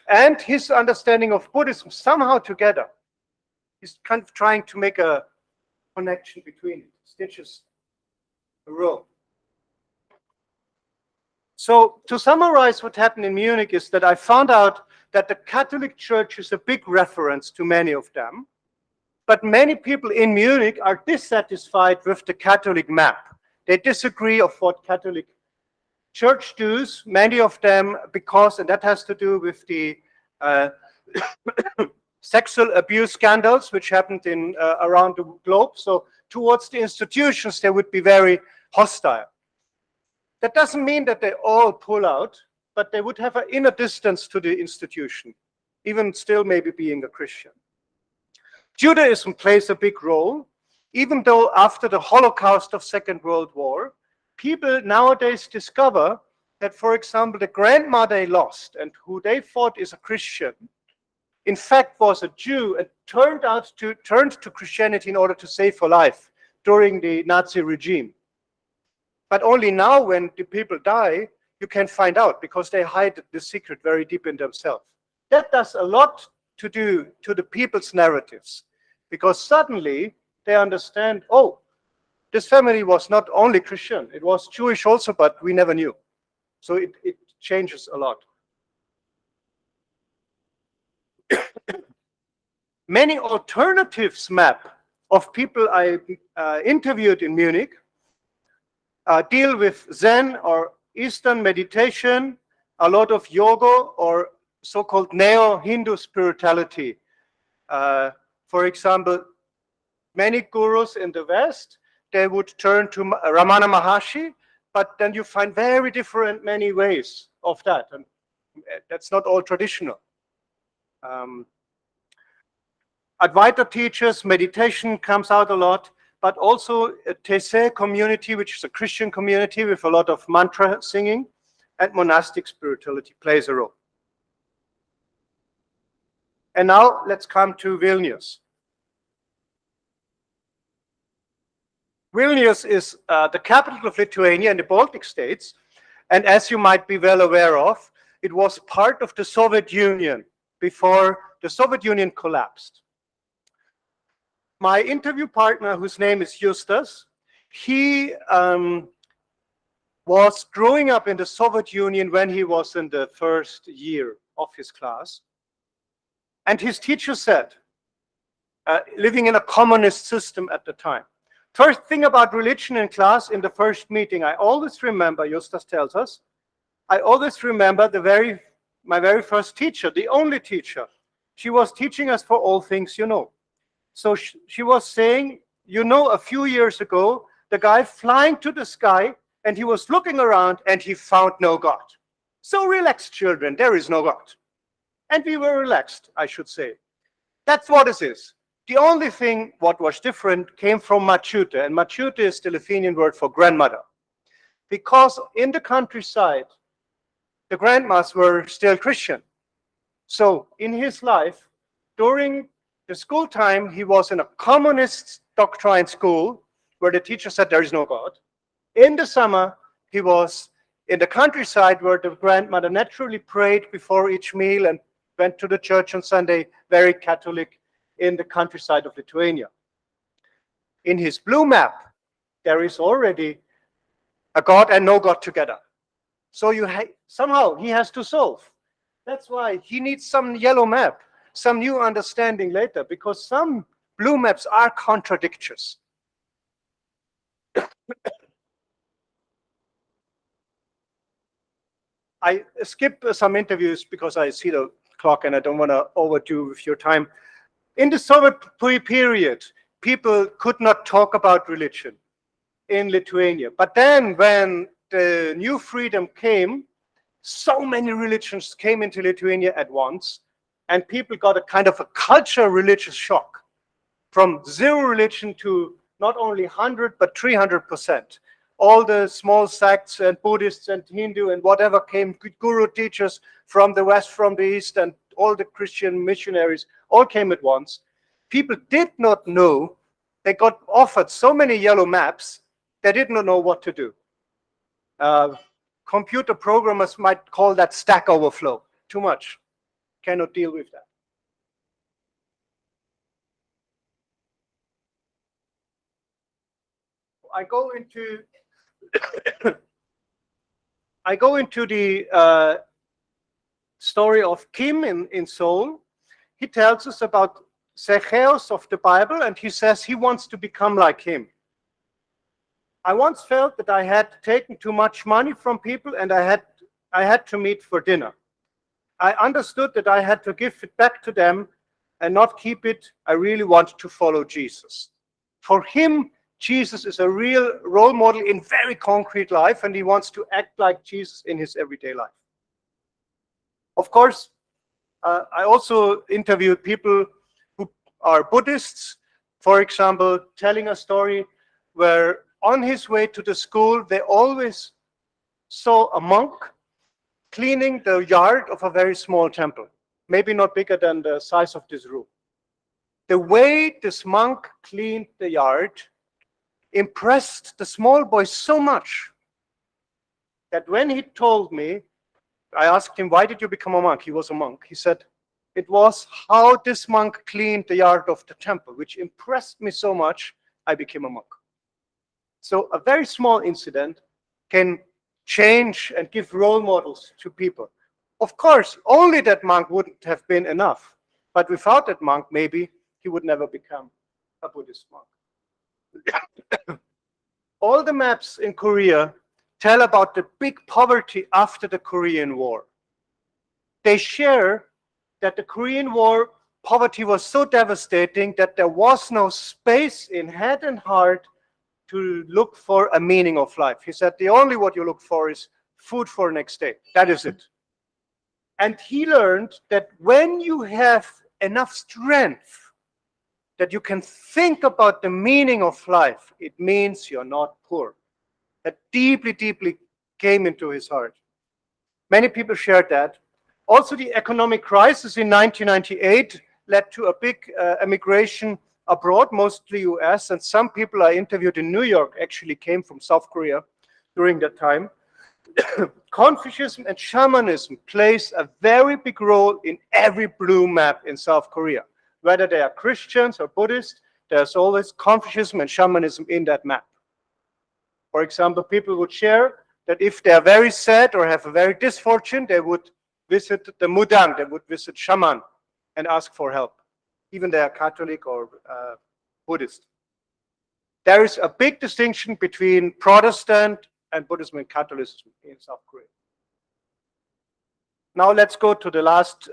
and his understanding of Buddhism somehow together. He's kind of trying to make a connection between it, stitches a row. So to summarize what happened in Munich is that I found out that the Catholic Church is a big reference to many of them, but many people in Munich are dissatisfied with the Catholic map. They disagree of what Catholic Church does, many of them because, and that has to do with the sexual abuse scandals which happened in around the globe. So towards the institutions, they would be very hostile. That doesn't mean that they all pull out, but they would have an inner distance to the institution, even still maybe being a Christian. Judaism plays a big role, even though after the Holocaust of Second World War, people nowadays discover that, for example, the grandma they lost and who they thought is a Christian, in fact was a Jew and turned to Christianity in order to save her life during the Nazi regime. But only now when the people die, you can find out because they hide the secret very deep in themselves. That does a lot to do to the people's narratives because suddenly they understand, oh, this family was not only Christian, it was Jewish also, but we never knew. So it changes a lot. Many alternatives map of people I interviewed in Munich deal with Zen or Eastern meditation, a lot of yoga or so-called neo-Hindu spirituality. For example, many gurus in the West, they would turn to Ramana Maharshi, but then you find very different many ways of that, and that's not all traditional. Advaita teachers, meditation comes out a lot, but also a Taizé community, which is a Christian community with a lot of mantra singing, and monastic spirituality plays a role. And now let's come to Vilnius. Vilnius is the capital of Lithuania and the Baltic states, and as you might be well aware of, it was part of the Soviet Union before the Soviet Union collapsed. My interview partner, whose name is Justus, he was growing up in the Soviet Union when he was in the first year of his class. And his teacher said, living in a communist system at the time, first thing about religion in class in the first meeting, I always remember, Justus tells us, I always remember my very first teacher, the only teacher. She was teaching us for all things you know. So she was saying, you know, a few years ago, the guy flying to the sky and he was looking around and he found no God. So relax, children, there is no God. And we were relaxed, I should say. That's what it is. The only thing what was different came from machute, and machute is the Lithuanian word for grandmother. Because in the countryside, the grandmas were still Christian. So in his life, during the school time, he was in a communist doctrine school where the teacher said there is no God. In the summer, he was in the countryside where the grandmother naturally prayed before each meal and went to the church on Sunday, very Catholic, in the countryside of Lithuania. In his blue map, there is already a God and no God together. So somehow he has to solve. That's why he needs some yellow map, some new understanding later, because some blue maps are contradictions. I skip some interviews because I see the clock and I don't want to overdo with your time. In the Soviet period, people could not talk about religion in Lithuania. But then when the new freedom came, so many religions came into Lithuania at once, and people got a kind of a cultural religious shock from zero religion to not only 100 but 300%. All the small sects and Buddhists and Hindu and whatever came, guru teachers from the West, from the East, and all the Christian missionaries all came at once. People did not know. They got offered so many yellow maps, they did not know what to do. Computer programmers might call that stack overflow. Too much. Cannot deal with that. I go into the story of Kim in Seoul. He tells us about Zacchaeus of the Bible, and he says he wants to become like him. I once felt that I had taken too much money from people and I had to meet for dinner. I understood that I had to give it back to them and not keep it. I really wanted to follow Jesus. For him, Jesus is a real role model in very concrete life, and he wants to act like Jesus in his everyday life. Of course, I also interviewed people who are Buddhists, for example, telling a story where on his way to the school, they always saw a monk cleaning the yard of a very small temple, maybe not bigger than the size of this room. The way this monk cleaned the yard impressed the small boy so much that when he told me, I asked him, why did you become a monk? He was a monk. He said, it was how this monk cleaned the yard of the temple, which impressed me so much, I became a monk. So a very small incident can change and give role models to people. Of course, only that monk wouldn't have been enough. But without that monk, maybe he would never become a Buddhist monk. All the maps in Korea tell about the big poverty after the Korean War. They share that the Korean War poverty was so devastating that there was no space in head and heart to look for a meaning of life. He said the only what you look for is food for next day. That is it. And he learned that when you have enough strength that you can think about the meaning of life, it means you're not poor. That deeply, deeply came into his heart. Many people shared that. Also, the economic crisis in 1998 led to a big emigration abroad, mostly US, and some people I interviewed in New York actually came from South Korea during that time. Confucianism and shamanism plays a very big role in every blue map in South Korea. Whether they are Christians or Buddhists, there's always Confucianism and shamanism in that map. For example, people would share that if they are very sad or have a very misfortune, they would visit the Mudang, they would visit shaman and ask for help, even they are Catholic or Buddhist. There is a big distinction between Protestant and Buddhism and Catholicism in South Korea. Now let's go to the last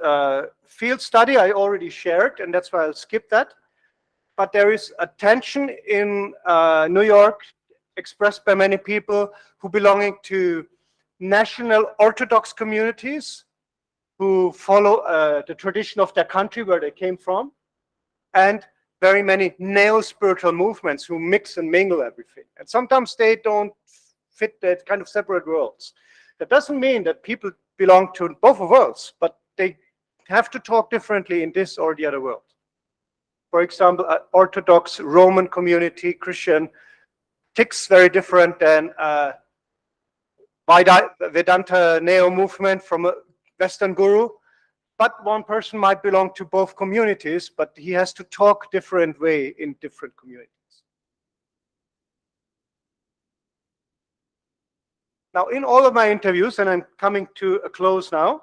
field study I already shared, and that's why I'll skip that. But there is a tension in New York expressed by many people who belonging to national Orthodox communities who follow the tradition of their country where they came from, and very many neo-spiritual movements who mix and mingle everything. And sometimes they don't fit that kind of separate worlds. That doesn't mean that people belong to both worlds, but they have to talk differently in this or the other world. For example, Orthodox Roman community, Christian, ticks very different than Vedanta neo movement from a Western guru. But one person might belong to both communities, but he has to talk different way in different communities. Now, in all of my interviews, and I'm coming to a close now,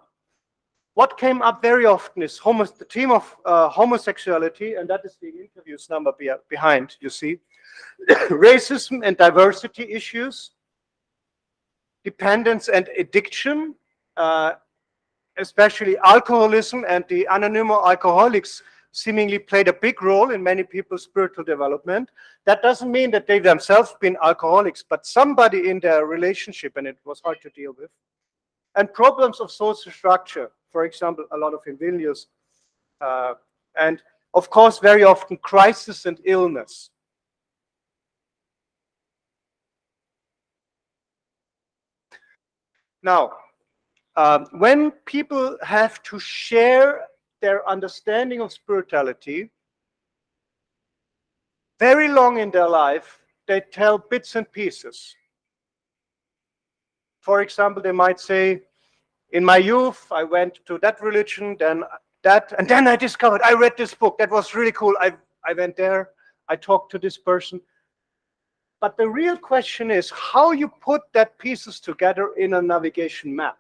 what came up very often is the theme of homosexuality, and that is the interviews number behind, you see. Racism and diversity issues, dependence and addiction, especially alcoholism, and the anonymous alcoholics seemingly played a big role in many people's spiritual development. That doesn't mean that they themselves been alcoholics, but somebody in their relationship, and it was hard to deal with. And problems of social structure, for example, a lot of in Vilnius, and of course, very often crisis and illness. Now, when people have to share their understanding of spirituality, very long in their life, they tell bits and pieces. For example, they might say, in my youth, I went to that religion, then that, and then I discovered, I read this book, that was really cool. I went there, I talked to this person. But the real question is how you put that pieces together in a navigation map.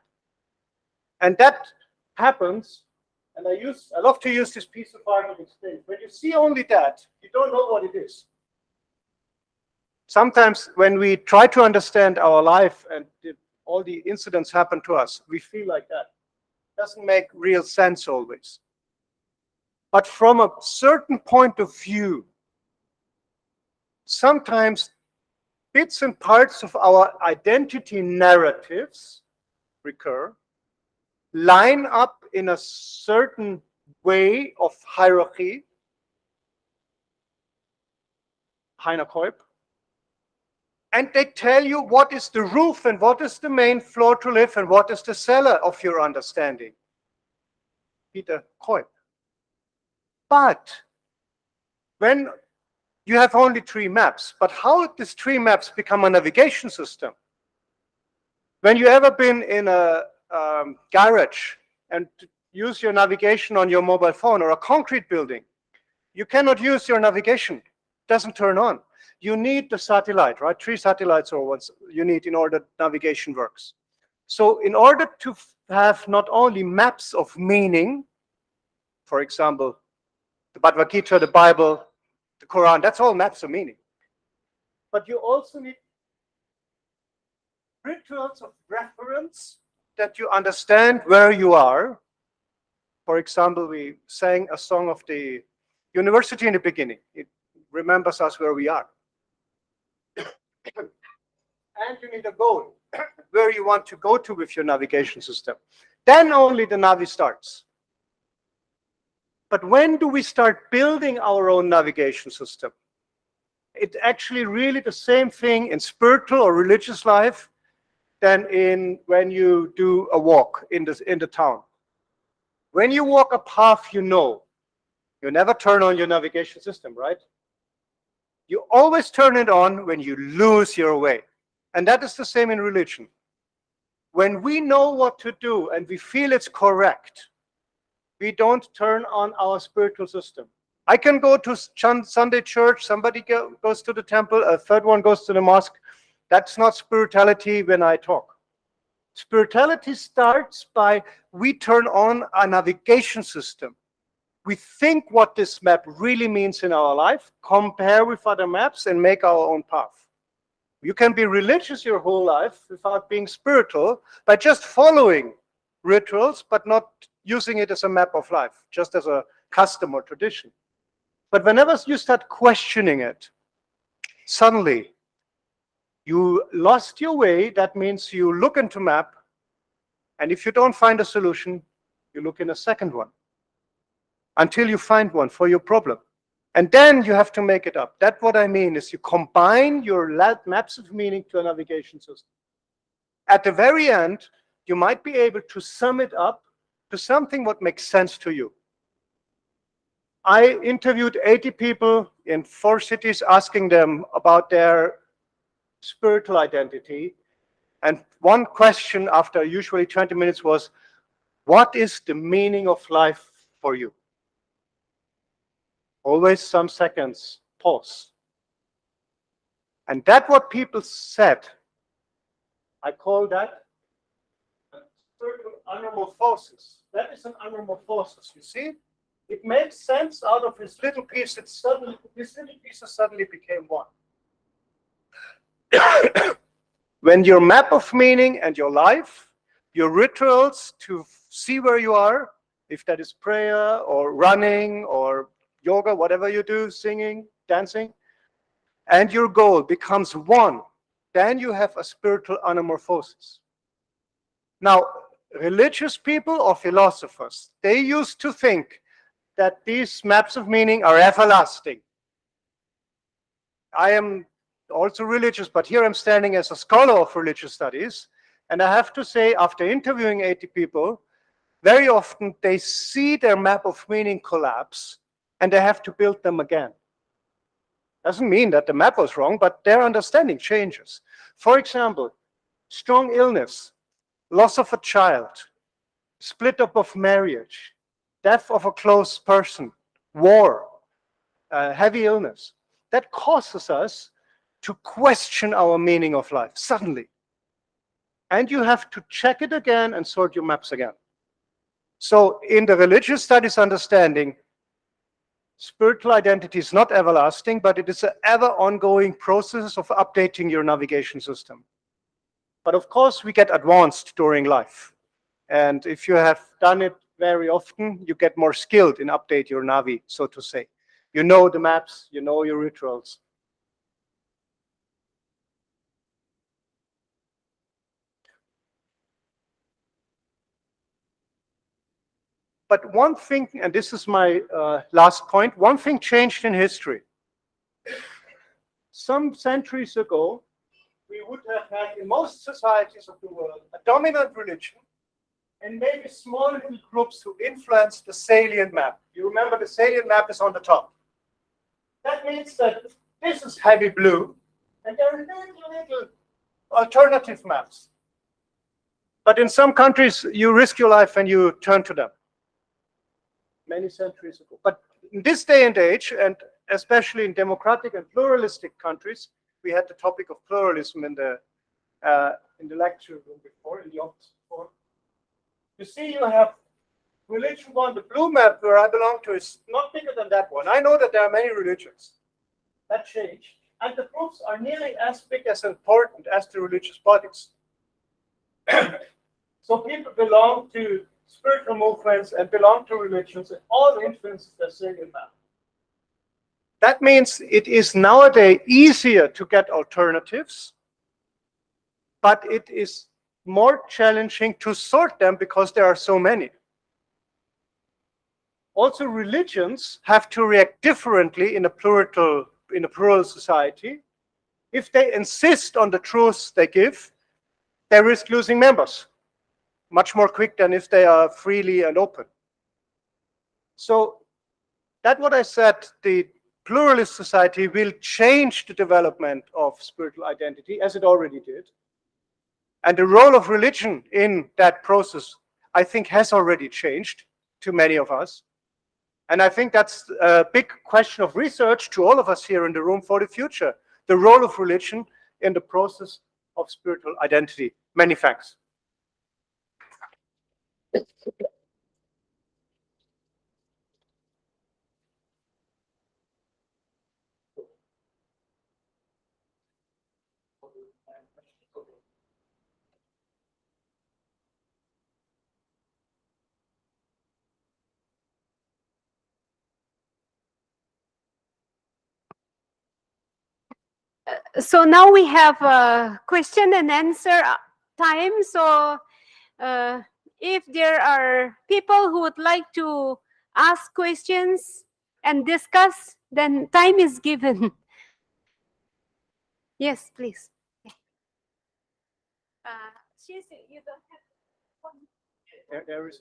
And that happens, and I love to use this piece of art to explain. When you see only that, you don't know what it is. Sometimes when we try to understand our life and all the incidents happen to us, we feel like that. It doesn't make real sense always. But from a certain point of view, sometimes bits and parts of our identity narratives recur, line up in a certain way of hierarchy, Heinerkolb, and they tell you what is the roof and what is the main floor to live and what is the cellar of your understanding. Peter Kolb. But when you have only 3 maps, but how these 3 maps become a navigation system? When you ever been in a garage and use your navigation on your mobile phone or a concrete building, you cannot use your navigation. It doesn't turn on. You need the satellite, right? 3 satellites or what you need in order navigation works. So in order to have not only maps of meaning, for example, the Bhagavad Gita, the Bible, the Quran, that's all maps of meaning. But you also need rituals of reference that you understand where you are. For example, we sang a song of the university in the beginning. It remembers us where we are. And you need a goal, where you want to go to with your navigation system. Then only the Navi starts. But when do we start building our own navigation system? It's actually really the same thing in spiritual or religious life than when you do a walk in the town. When you walk a path, you never turn on your navigation system, right? You always turn it on when you lose your way. And that is the same in religion. When we know what to do and we feel it's correct, we don't turn on our spiritual system. I can go to Sunday church, somebody goes to the temple, a third one goes to the mosque. That's not spirituality when I talk. Spirituality starts by we turn on a navigation system. We think what this map really means in our life, compare with other maps, and make our own path. You can be religious your whole life without being spiritual by just following rituals, but not using it as a map of life, just as a custom or tradition. But whenever you start questioning it, suddenly you lost your way. That means you look into map, and if you don't find a solution, You look in a second one until you find one for your problem. And then you have to make it up. That's what I mean, is you combine your maps of meaning to a navigation system. At the very end, you might be able to sum it up to something what makes sense to you. I interviewed 80 people in 4 cities, asking them about their spiritual identity. And one question after usually 20 minutes was, what is the meaning of life for you? Always some seconds, pause. And that's what people said. I call that spiritual anamorphosis. That is an anamorphosis, you see? It makes sense out of this little piece. This little piece suddenly became one. When your map of meaning and your life, your rituals to see where you are, if that is prayer or running or yoga, whatever you do, singing, dancing, and your goal becomes one, then you have a spiritual anamorphosis. Now, religious people or philosophers, they used to think that these maps of meaning are everlasting. I am also religious, but here I'm standing as a scholar of religious studies, and I have to say, after interviewing 80 people, very often they see their map of meaning collapse, and they have to build them again. Doesn't mean that the map was wrong, but their understanding changes. For example, strong illness, loss of a child, split up of marriage, death of a close person, war, heavy illness. That causes us to question our meaning of life suddenly. And you have to check it again and sort your maps again. So in the religious studies understanding, spiritual identity is not everlasting, but it is an ever ongoing process of updating your navigation system. But of course, we get advanced during life. And if you have done it very often, you get more skilled in update your navi, so to say. You know the maps, you know your rituals. But one thing, and this is my last point, one thing changed in history. Some centuries ago, we would have had in most societies of the world a dominant religion and maybe small little groups who influence the salient map. You remember the salient map is on the top. That means that this is heavy blue, and there are little alternative maps. But in some countries, you risk your life and you turn to them. Many centuries ago. But in this day and age, and especially in democratic and pluralistic countries, we had the topic of pluralism in the lecture room before, in the office before. You see, you have religion one. The blue map where I belong to is not bigger than that one. I know that there are many religions that change, and the groups are nearly as big as important as the religious bodies. So people belong to spiritual movements and belong to religions, and all influences the salient map. That means it is nowadays easier to get alternatives, but it is more challenging to sort them because there are so many. Also, religions have to react differently in a plural society. If they insist on the truths they give, they risk losing members much more quick than if they are freely and open. So that's what I said, the pluralist society will change the development of spiritual identity, as it already did. And the role of religion in that process, I think, has already changed to many of us. And I think that's a big question of research to all of us here in the room for the future, the role of religion in the process of spiritual identity. Many thanks. So now we have a question and answer time. So if there are people who would like to ask questions and discuss, then time is given. Yes, please. You don't have There is.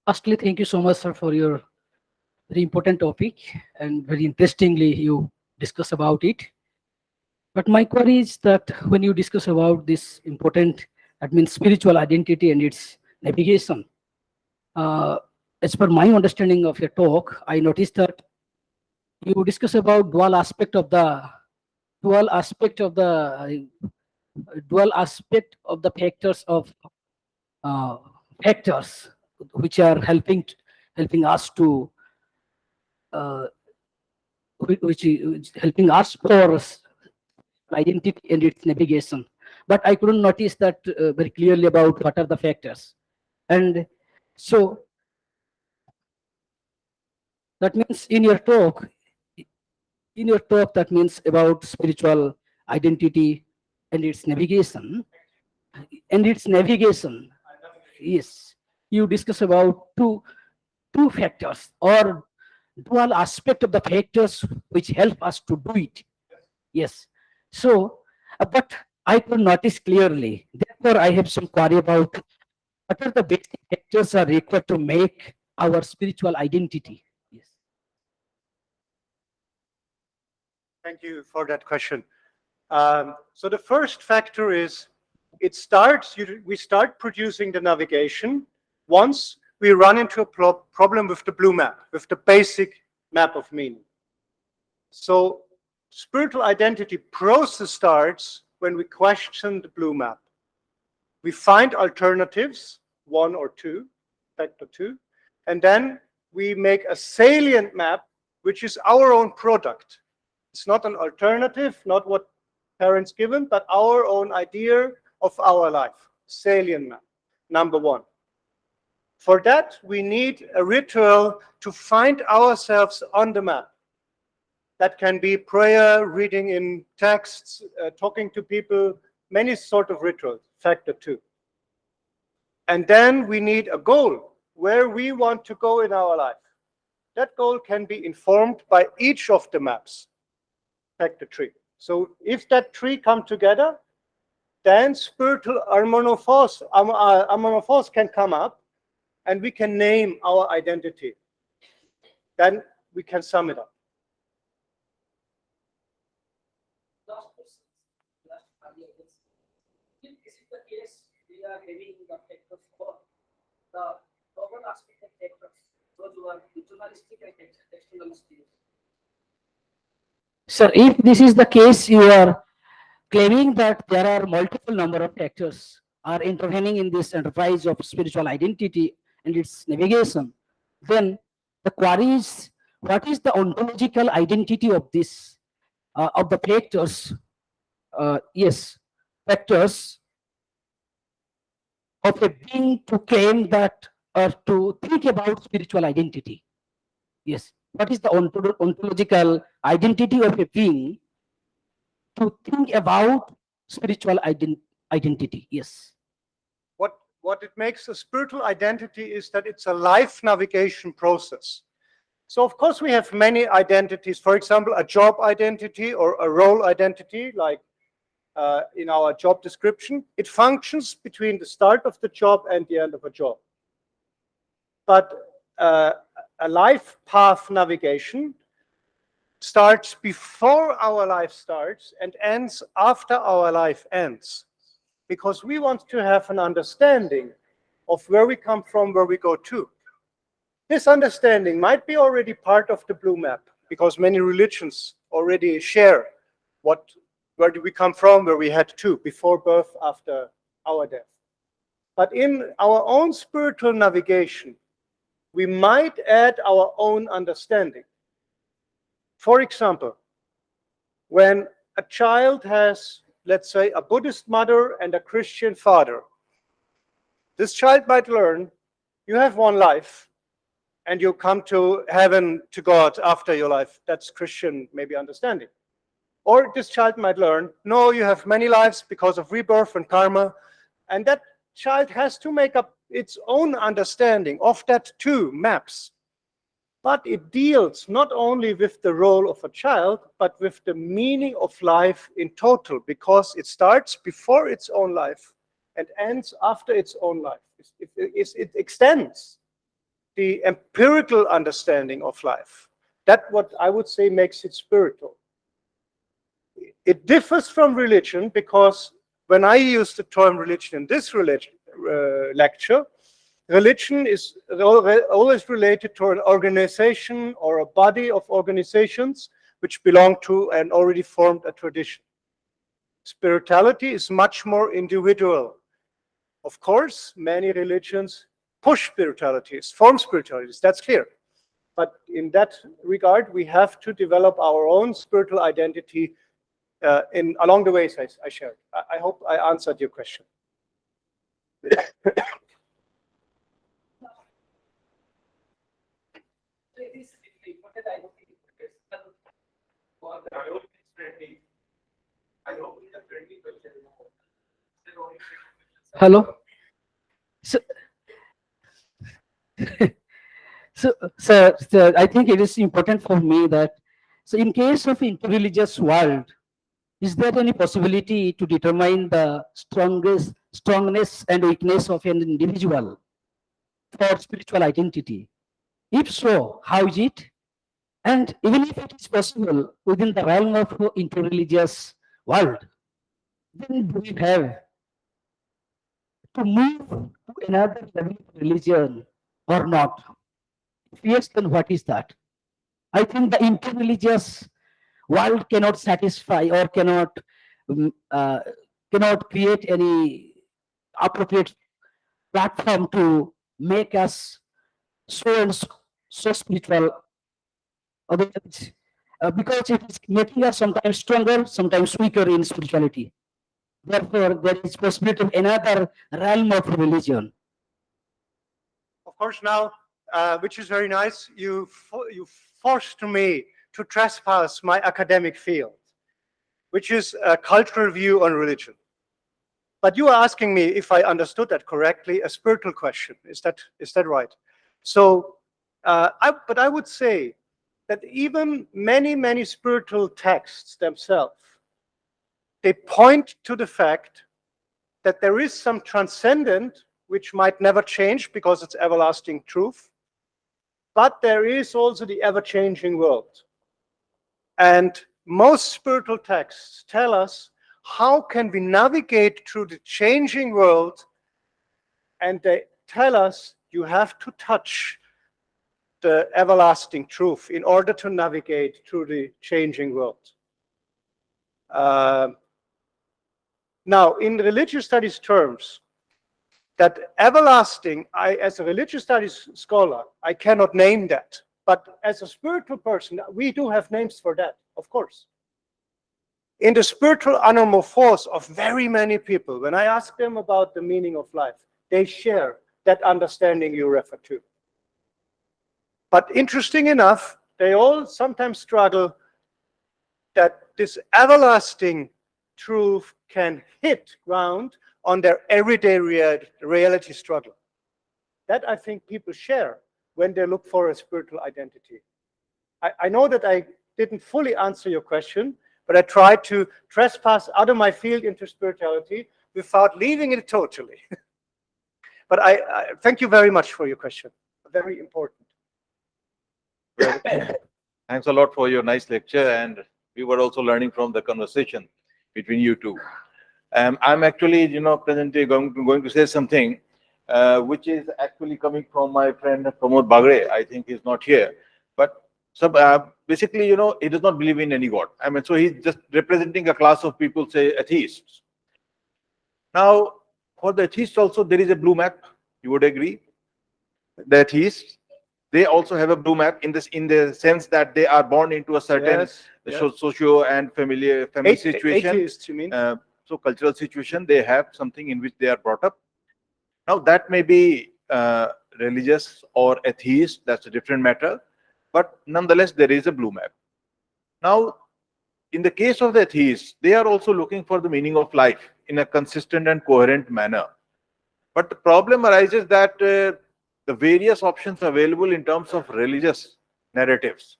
Firstly, thank you so much, sir, for your very important topic, and very interestingly you discuss about it. But my query is that when you discuss about this important, that means spiritual identity and its navigation, uh, as per my understanding of your talk, I noticed that you discuss about dual aspect of the factors of uh, factors which are helping us to uh, which helping us for identity and its navigation. But I couldn't notice that very clearly about what are the factors. And so that means in your talk, that means about spiritual identity and its navigation. And its navigation, yes, you discuss about two factors or dual aspect of the factors which help us to do it. Yes. So, but I could notice clearly. Therefore, I have some query about what are the basic factors are required to make our spiritual identity. Yes. Thank you for that question. So the first factor is we start producing the navigation once we run into a problem with the blue map, with the basic map of meaning. So spiritual identity process starts when we question the blue map. We find alternatives, one or two, factor two, and then we make a salient map, which is our own product. It's not an alternative, not what parents given, but our own idea of our life. Salient map, number one. For that, we need a ritual to find ourselves on the map. That can be prayer, reading in texts, talking to people, many sort of rituals, factor two. And then we need a goal, where we want to go in our life. That goal can be informed by each of the maps, factor three. So if that three come together, then spiritual harmonophores can come up, and we can name our identity. Then we can sum it up. If this is the case, we are having the factors for the double aspect of factors. Those who are ritualistic and externalistic. Sir, if this is the case, you are claiming that there are multiple number of factors are intervening in this enterprise of spiritual identity and its navigation. Then the query is, what is the ontological identity of this of the factors? Yes, factors of a being to claim that or to think about spiritual identity. Yes. What is the ontological identity of a being to think about spiritual identity? Yes. What it makes a spiritual identity is that it's a life navigation process. So of course we have many identities. For example, a job identity or a role identity, like in our job description. It functions between the start of the job and the end of a job. But a life path navigation starts before our life starts and ends after our life ends. Because we want to have an understanding of where we come from, where we go to. This understanding might be already part of the blue map, because many religions already share where do we come from, where we had to, before birth, after our death. But in our own spiritual navigation, we might add our own understanding. For example, when a child has, let's say, a Buddhist mother and a Christian father, this child might learn, you have one life, and you come to heaven, to God, after your life. That's Christian, maybe, understanding. Or this child might learn, no, you have many lives because of rebirth and karma. And that child has to make up its own understanding of that too, maps. But it deals not only with the role of a child, but with the meaning of life in total, because it starts before its own life and ends after its own life. It extends the empirical understanding of life. That's what I would say makes it spiritual. It differs from religion because when I use the term religion in this lecture, religion is always related to an organization or a body of organizations which belong to an already formed a tradition. Spirituality is much more individual. Of course, many religions push spiritualities, form spiritualities, that's clear. But in that regard, we have to develop our own spiritual identity along the ways I shared. I hope I answered your question. Hello. So, so I think it is important for me that, so in case of interreligious world, is there any possibility to determine the strongness and weakness of an individual for spiritual identity? If so, how is it? And even if it is possible within the realm of interreligious world, then do we have to move to another level of religion or not? If yes, then what is that? I think the interreligious world cannot satisfy or um, uh, cannot create any appropriate platform to make us so and so spiritual. Otherwise, because it is making us sometimes stronger, sometimes weaker in spirituality. Therefore, there is possibility of another realm of religion. Of course, now, which is very nice, you forced me to trespass my academic field, which is a cultural view on religion. But you are asking me, if I understood that correctly, a spiritual question. Is that right? So, but I would say that even many spiritual texts themselves, they point to the fact that there is some transcendent which might never change because it's everlasting truth, but there is also the ever-changing world. And most spiritual texts tell us how can we navigate through the changing world, and they tell us you have to touch the everlasting truth in order to navigate through the changing world. Now, in religious studies terms, that everlasting, as a religious studies scholar, I cannot name that. But as a spiritual person, we do have names for that, of course. In the spiritual anamorphose of very many people, when I ask them about the meaning of life, they share that understanding you refer to. But interesting enough, they all sometimes struggle that this everlasting truth can hit ground on their everyday reality struggle. That I think people share when they look for a spiritual identity. I know that I didn't fully answer your question, but I tried to trespass out of my field into spirituality without leaving it totally. But I thank you very much for your question. Very important. Thanks a lot for your nice lecture, and we were also learning from the conversation between you two. I'm actually, presently going to say something which is actually coming from my friend Pramod Bagre. I think he's not here, but basically, he does not believe in any God. I mean, so he's just representing a class of people, say atheists. Now, for the atheists also, there is a blue map. You would agree? The atheists, they also have a blue map in the sense that they are born into a certain socio and family situation. Atheists, you mean? So cultural situation, they have something in which they are brought up. Now that may be religious or atheist, that's a different matter. But nonetheless, there is a blue map. Now, in the case of the atheists, they are also looking for the meaning of life in a consistent and coherent manner. But the problem arises that the various options available in terms of religious narratives,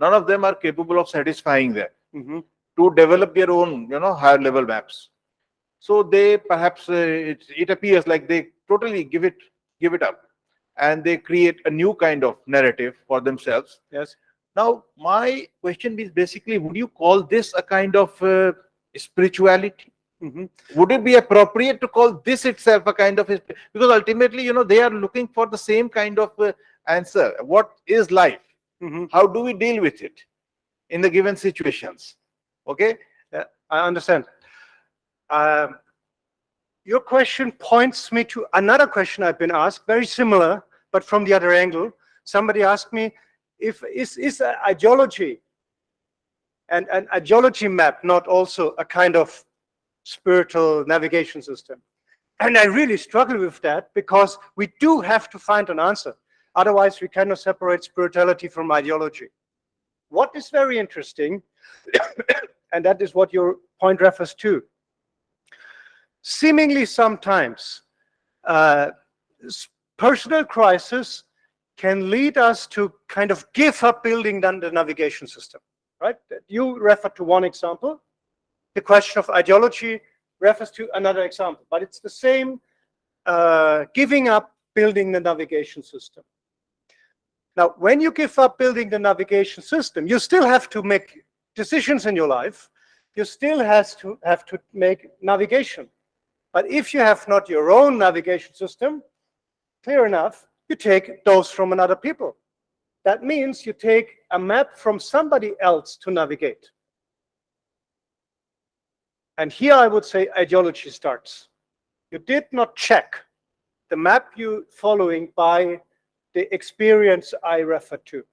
none of them are capable of satisfying them to develop their own, higher level maps. So they perhaps it appears like they totally give it up, and they create a new kind of narrative for themselves. Yes. Now, my question is basically, would you call this a kind of spirituality? Would it be appropriate to call this itself a kind of, because ultimately, they are looking for the same kind of answer. What is life? How do we deal with it in the given situations? Okay. Yeah, I understand. Your question points me to another question I've been asked, very similar, but from the other angle. Somebody asked me, is an ideology and an ideology map not also a kind of spiritual navigation system? And I really struggle with that, because we do have to find an answer. Otherwise, we cannot separate spirituality from ideology. What is very interesting, and that is what your point refers to, seemingly sometimes personal crisis can lead us to kind of give up building the navigation system, right? You refer to one example. The question of ideology refers to another example, but it's the same giving up building the navigation system. Now, when you give up building the navigation system, you still have to make decisions in your life. You still have to make navigation. But if you have not your own navigation system, clear enough, you take those from another people. That means you take a map from somebody else to navigate. And here I would say ideology starts. You did not check the map you're following by the experience I referred to.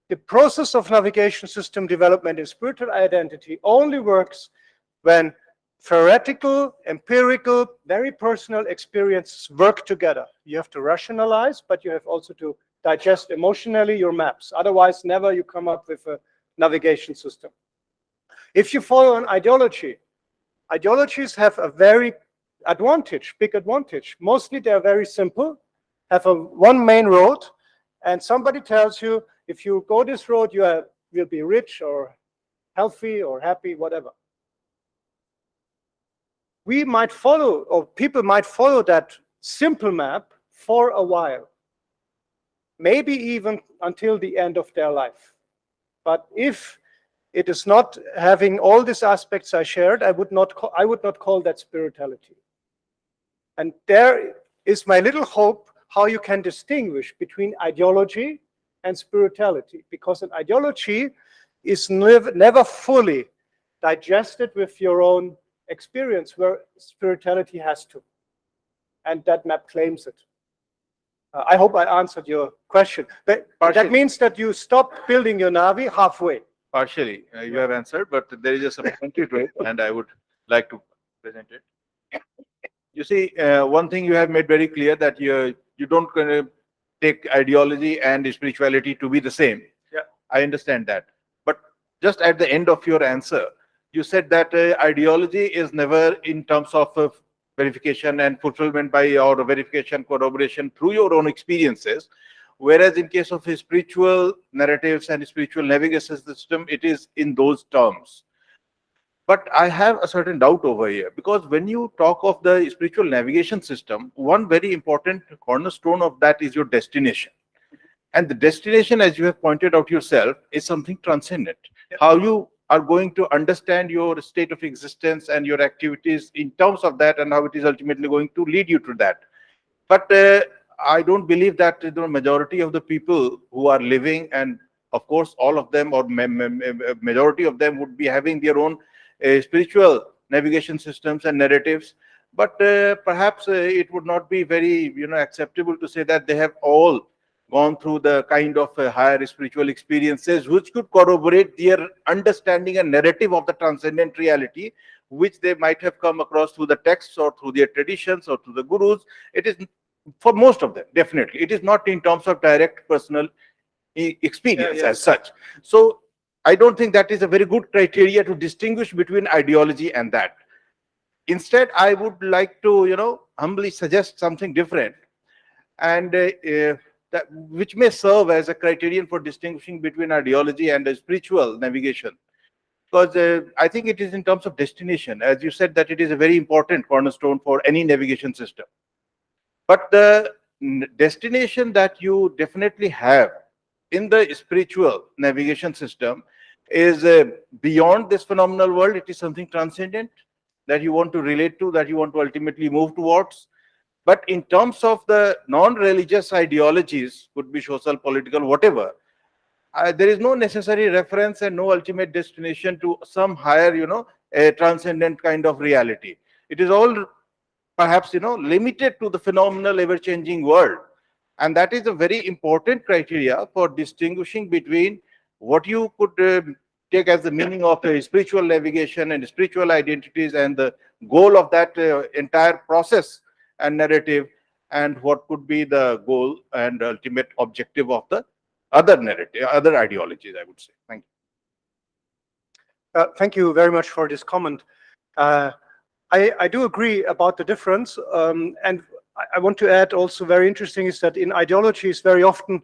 The process of navigation system development in spiritual identity only works when theoretical, empirical, very personal experiences work together. You have to rationalize, but you have also to digest emotionally your maps. Otherwise, never you come up with a navigation system. If you follow an ideology, ideologies have a very big advantage. Mostly they're very simple, have one main road, and somebody tells you, if you go this road, you will be rich or healthy or happy, whatever. We might follow, or people might follow that simple map for a while, maybe even until the end of their life. But if it is not having all these aspects I shared, I would not call that spirituality. And there is my little hope how you can distinguish between ideology and spirituality, because an ideology is never fully digested with your own experience, where spirituality has to. And that map claims it. I hope I answered your question. But that means that you stop building your Navi halfway. Partially, you have answered, but there is a supplementary to it, and I would like to present it. You see, one thing you have made very clear, that you don't take ideology and spirituality to be the same. Yeah, I understand that. But just at the end of your answer, you said that ideology is never in terms of verification and fulfillment by, or verification, corroboration through your own experiences. Whereas in case of spiritual narratives and spiritual navigation system, it is in those terms. But I have a certain doubt over here, because when you talk of the spiritual navigation system, one very important cornerstone of that is your destination. And the destination, as you have pointed out yourself, is something transcendent. Yeah. How you are going to understand your state of existence and your activities in terms of that, and how it is ultimately going to lead you to that. But I don't believe that the majority of the people who are living, and of course all of them, or majority of them, would be having their own spiritual navigation systems and narratives. But perhaps it would not be very acceptable to say that they have all gone through the kind of higher spiritual experiences which could corroborate their understanding and narrative of the transcendent reality, which they might have come across through the texts or through their traditions or through the gurus. It is, for most of them, definitely, it is not in terms of direct personal experience as such. So I don't think that is a very good criteria to distinguish between ideology and that. Instead, I would like to, humbly suggest something different, and that which may serve as a criterion for distinguishing between ideology and a spiritual navigation. Because I think it is in terms of destination, as you said, that it is a very important cornerstone for any navigation system. But the destination that you definitely have in the spiritual navigation system is beyond this phenomenal world. It is something transcendent that you want to relate to, that you want to ultimately move towards. But in terms of the non-religious ideologies, could be social, political, whatever, there is no necessary reference and no ultimate destination to some higher, a transcendent kind of reality. It is all perhaps, limited to the phenomenal, ever-changing world. And that is a very important criteria for distinguishing between what you could take as the meaning of a spiritual navigation and spiritual identities and the goal of that entire process and narrative, and what could be the goal and ultimate objective of the other narrative, other ideologies, I would say. Thank you. Thank you very much for this comment. I do agree about the difference, and I want to add also very interesting is that in ideologies very often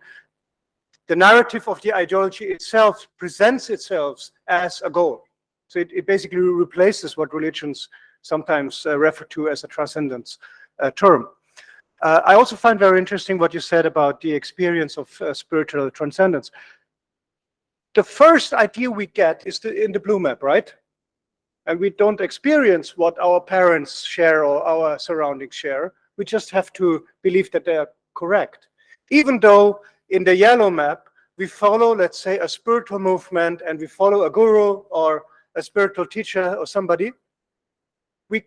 the narrative of the ideology itself presents itself as a goal. So it basically replaces what religions sometimes refer to as a transcendence term. I also find very interesting what you said about the experience of spiritual transcendence. The first idea we get is in the blue map, right? And we don't experience what our parents share or our surroundings share. We just have to believe that they are correct. Even though in the yellow map, we follow, let's say, a spiritual movement and we follow a guru or a spiritual teacher or somebody, we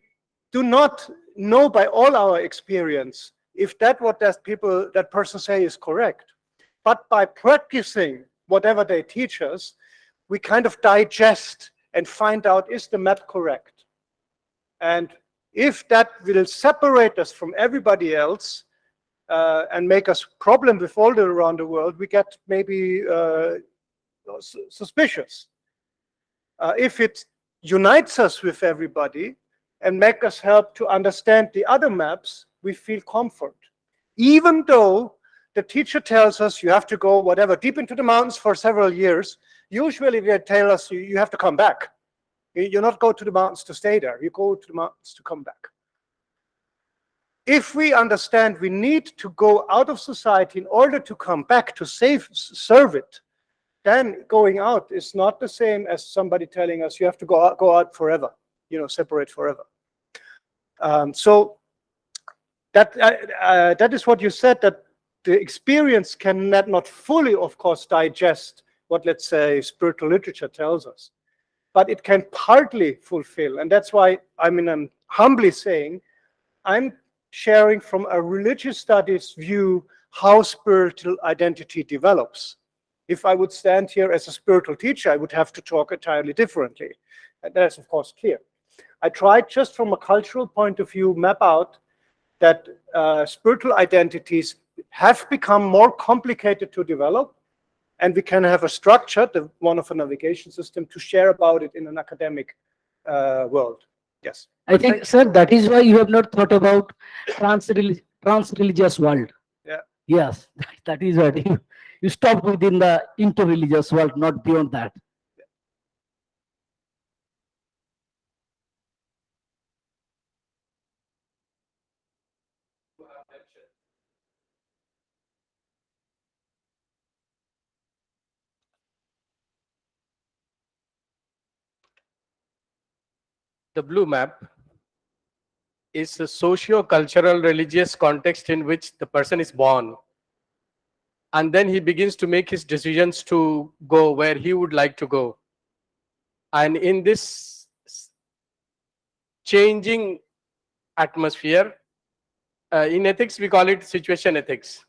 do not know by all our experience if that person say is correct. But by practicing whatever they teach us, we kind of digest and find out, is the map correct? And if that will separate us from everybody else and make us problem with all around the world, we get maybe suspicious. If it unites us with everybody and make us help to understand the other maps, we feel comfort. Even though the teacher tells us you have to go whatever deep into the mountains for several years, usually they tell us you have to come back. You not go to the mountains to stay there, you go to the mountains to come back. If we understand we need to go out of society in order to come back to serve it, then going out is not the same as somebody telling us you have to go out forever, separate forever. So that is what you said, that the experience cannot not fully, of course, digest what, let's say, spiritual literature tells us, but it can partly fulfill. And that's why I'm humbly saying I'm sharing from a religious studies view how spiritual identity develops. If I would stand here as a spiritual teacher, I would have to talk entirely differently. And that's, of course, clear. I tried just from a cultural point of view map out that spiritual identities have become more complicated to develop, and we can have a structure, the one of a navigation system, to share about it in an academic world. Yes. I think, sir, that is why you have not thought about trans-religious world. Yeah. Yes, that is what you stopped within the inter-religious world, not beyond that. The blue map is a socio-cultural religious context in which the person is born. And then he begins to make his decisions to go where he would like to go. And in this changing atmosphere, in ethics, we call it situation ethics.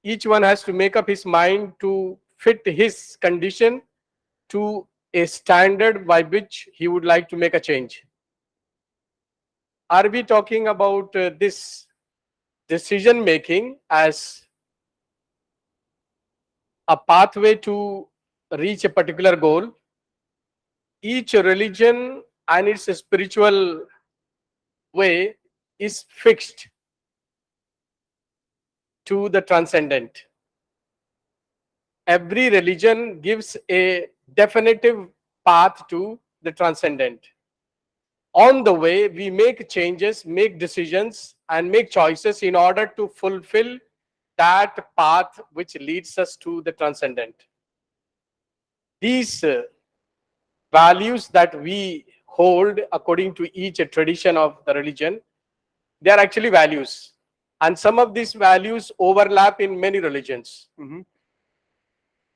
Each one has to make up his mind to fit his condition to a standard by which he would like to make a change. Are we talking about this decision making as a pathway to reach a particular goal. Each religion and its spiritual way is fixed to the transcendent. Every religion gives a definitive path to the transcendent. On the way, we make changes, make decisions, and make choices in order to fulfill that path which leads us to the transcendent. These values that we hold according to each tradition of the religion, they are actually values. And some of these values overlap in many religions.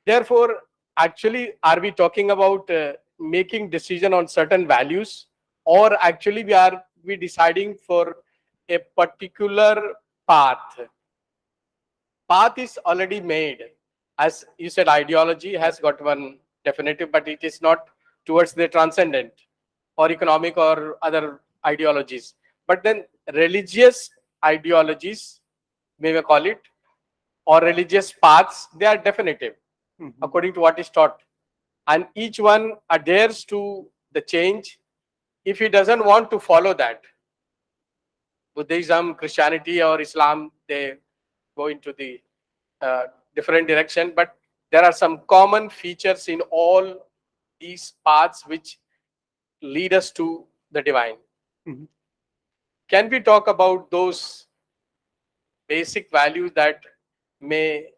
Therefore, actually, are we talking about making decision on certain values, or actually we deciding for a particular path? Path is already made. As you said, ideology has got one definitive, but it is not towards the transcendent or economic or other ideologies. But then religious ideologies, may we call it, or religious paths, they are definitive according to what is taught. And each one adheres to the change. If he doesn't want to follow that, Buddhism, Christianity, or Islam, they go into the different direction. But there are some common features in all these paths which lead us to the divine. Can we talk about those basic values that may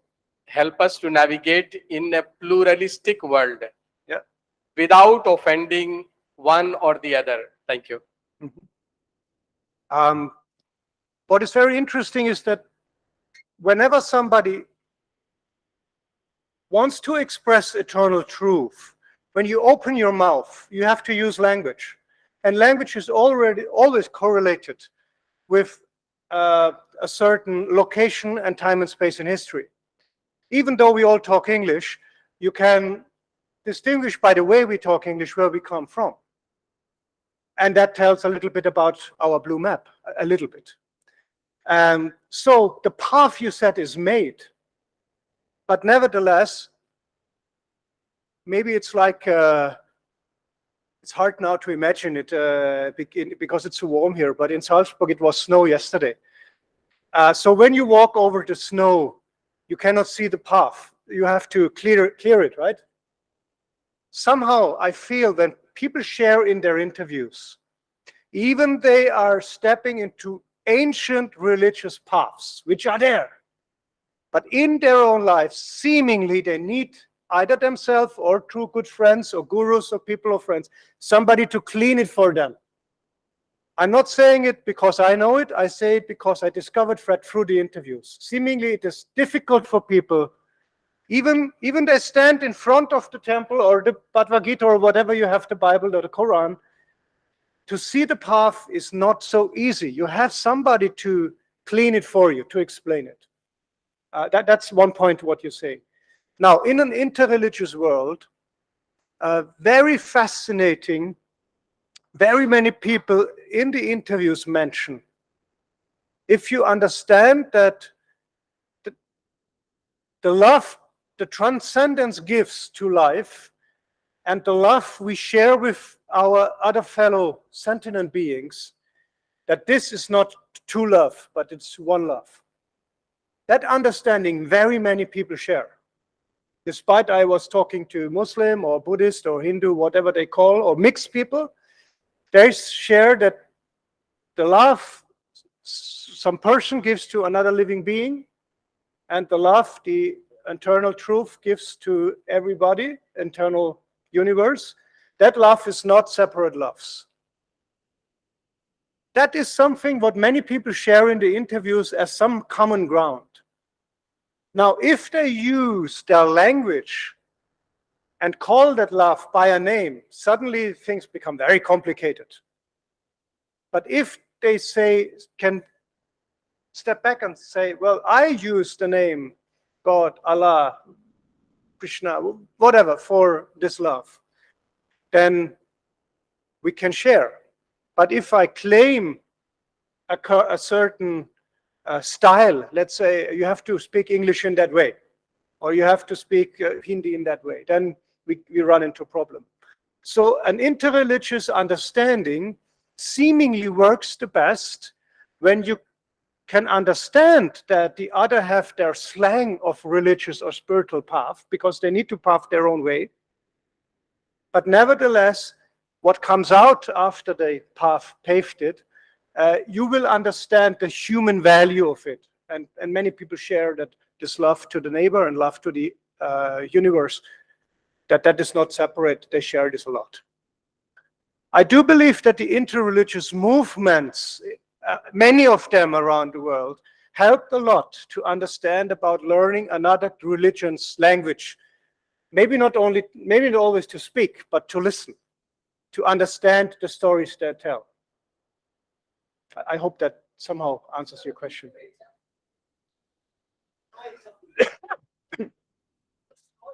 help us to navigate in a pluralistic world without offending one or the other? Thank you. What is very interesting is that whenever somebody wants to express eternal truth, when you open your mouth, you have to use language. And language is always correlated with a certain location and time and space in history. Even though we all talk English, you can distinguish by the way we talk English where we come from. And that tells a little bit about our blue map, a little bit. So the path you set is made. But nevertheless, maybe it's like, it's hard now to imagine it because it's so warm here, but in Salzburg it was snow yesterday. So when you walk over the snow, you cannot see the path. You have to clear it, right? Somehow I feel that people share in their interviews, even they are stepping into ancient religious paths, which are there. But in their own lives, seemingly they need either themselves or through good friends or gurus or people or friends, somebody to clean it for them. I'm not saying it because I know it. I say it because I discovered that through the interviews. Seemingly it is difficult for people, even they stand in front of the temple or the Bhagavad Gita or whatever you have, the Bible or the Quran, to see the path is not so easy. You have somebody to clean it for you, to explain it. That's one point what you say. Now, in an interreligious world, very fascinating, very many people in the interviews mention, if you understand that the love, the transcendence gives to life, and the love we share with our other fellow sentient beings, that this is not two love, but it's one love. That understanding very many people share. Despite I was talking to Muslim or Buddhist or Hindu, whatever they call, or mixed people, they share that the love some person gives to another living being, and the love the eternal truth gives to everybody, internal universe, that love is not separate loves. That is something what many people share in the interviews as some common ground. Now, if they use their language and call that love by a name, suddenly things become very complicated. But if they can step back and say, well, I use the name God, Allah, Krishna, whatever, for this love, then we can share. But if I claim a certain style, let's say you have to speak English in that way, or you have to speak Hindi in that way, then we run into a problem. So an interreligious understanding seemingly works the best when you can understand that the other have their slang of religious or spiritual path because they need to path their own way. But nevertheless, what comes out after they paved it, you will understand the human value of it. And many people share that this love to the neighbor and love to the universe, that is not separate. They share this a lot. I do believe that the interreligious movements, many of them around the world, helped a lot to understand about learning another religion's language. Maybe not always to speak, but to listen, to understand the stories they tell. I hope that somehow answers your question.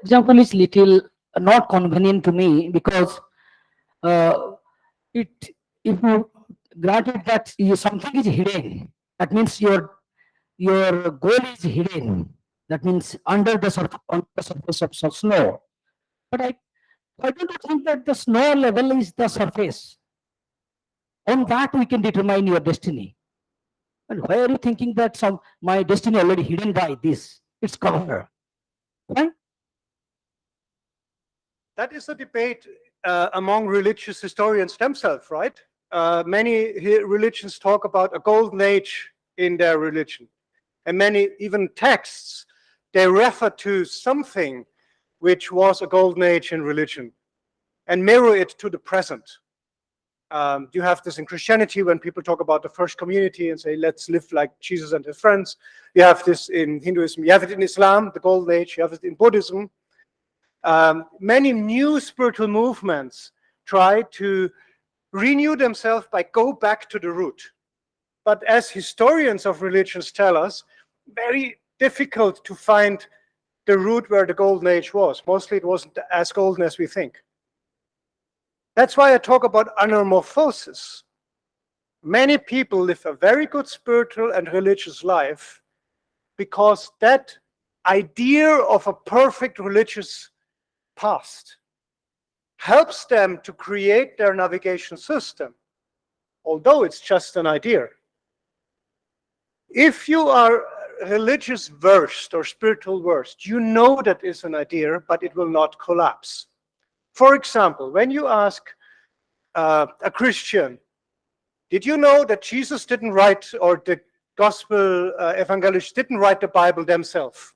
Example is little not convenient to me because if you granted that something is hidden, that means your goal is hidden. That means under the surface of snow. But why don't you think that the snow level is the surface? On that we can determine your destiny. And why are you thinking that my destiny already hidden by this? It's cover. Why? That is a debate among religious historians themselves, right? Many religions talk about a golden age in their religion. And many, even texts, they refer to something which was a golden age in religion and mirror it to the present. You have this in Christianity when people talk about the first community and say, let's live like Jesus and his friends. You have this in Hinduism. You have it in Islam, the golden age. You have it in Buddhism. Many new spiritual movements try to renew themselves by go back to the root. But as historians of religions tell us, very difficult to find the root where the golden age was. Mostly it wasn't as golden as we think. That's why I talk about anamorphosis. Many people live a very good spiritual and religious life because that idea of a perfect religious past helps them to create their navigation system, although it's just an idea. If you are religious versed or spiritual versed, you know that is an idea, but it will not collapse. For example, when you ask a Christian, did you know that Jesus didn't write, or the gospel evangelists didn't write the Bible themselves?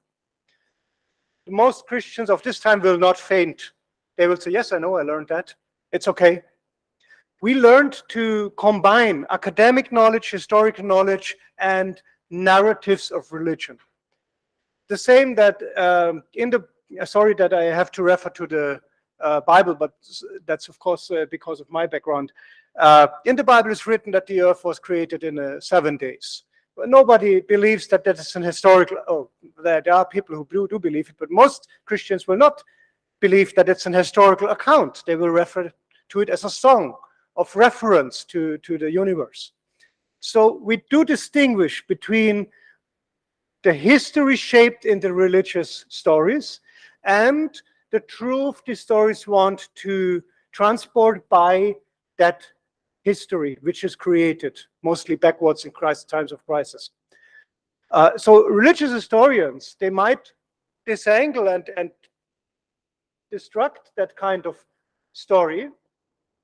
Most Christians of this time will not faint. They will say, yes, I know, I learned that. It's okay. We learned to combine academic knowledge, historical knowledge, and narratives of religion. The same that sorry that I have to refer to the Bible, but that's of course because of my background. In the Bible it's written that the earth was created in 7 days. But nobody believes that that is an historical, there are people who do believe it, but most Christians will not believe that it's an historical account. They will refer to it as a song of reference to the universe. So we do distinguish between the history shaped in the religious stories and the truth the stories want to transport by that history, which is created mostly backwards in times of crisis. So religious historians, they might disangle and destruct that kind of story.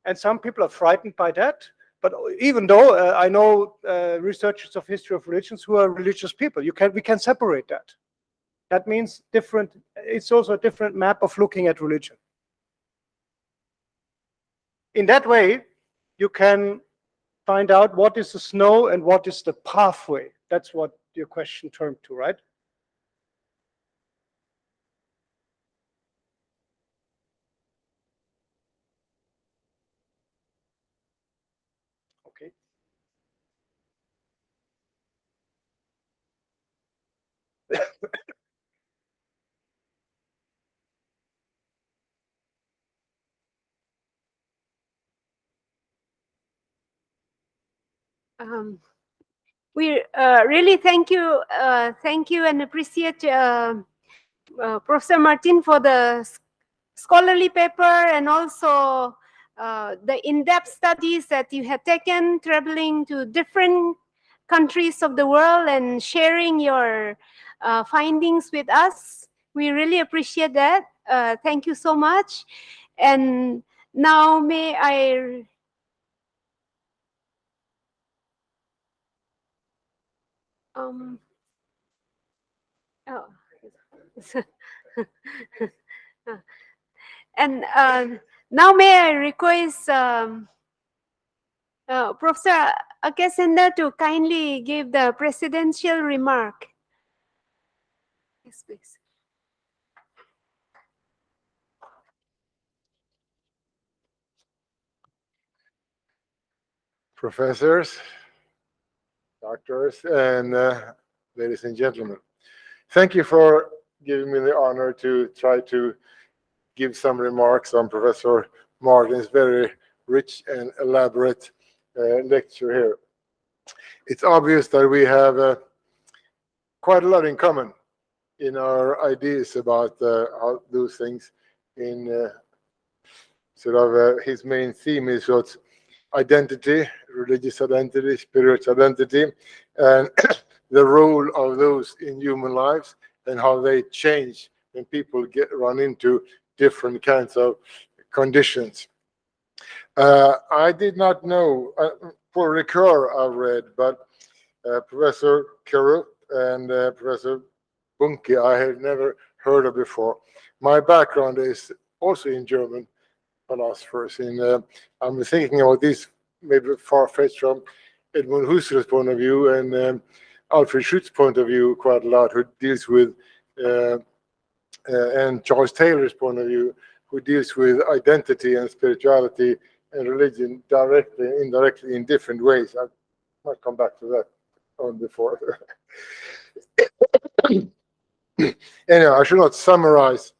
And some people are frightened by that. But even though I know researchers of history of religions who are religious people, we can separate that. That means different. It's also a different map of looking at religion. In that way, you can find out what is the snow and what is the pathway. That's what your question turned to, right? Okay. We really thank you and appreciate Professor Martin for the scholarly paper and also the in-depth studies that you had taken, traveling to different countries of the world and sharing your findings with us. We really appreciate that. Thank you so much. And now may I oh. And now may I request Professor Akesenda to kindly give the presidential remark. Yes, please. Professors, doctors, and ladies and gentlemen. Thank you for giving me the honor to try to give some remarks on Professor Martin's very rich and elaborate lecture here. It's obvious that we have quite a lot in common in our ideas about how those things. In his main theme is what's identity, religious identity, spiritual identity, and the role of those in human lives and how they change when people run into different kinds of conditions. I did not know, for Ricoeur I've read, but Professor Kerup and Professor Bunke I had never heard of before. My background is also in German philosophers. I'm thinking about this maybe far-fetched from Edmund Husserl's point of view and Alfred Schutz's point of view quite a lot, who deals with, and Charles Taylor's point of view, who deals with identity and spirituality and religion directly and indirectly in different ways. I might come back to that on before. Anyway, I should not summarize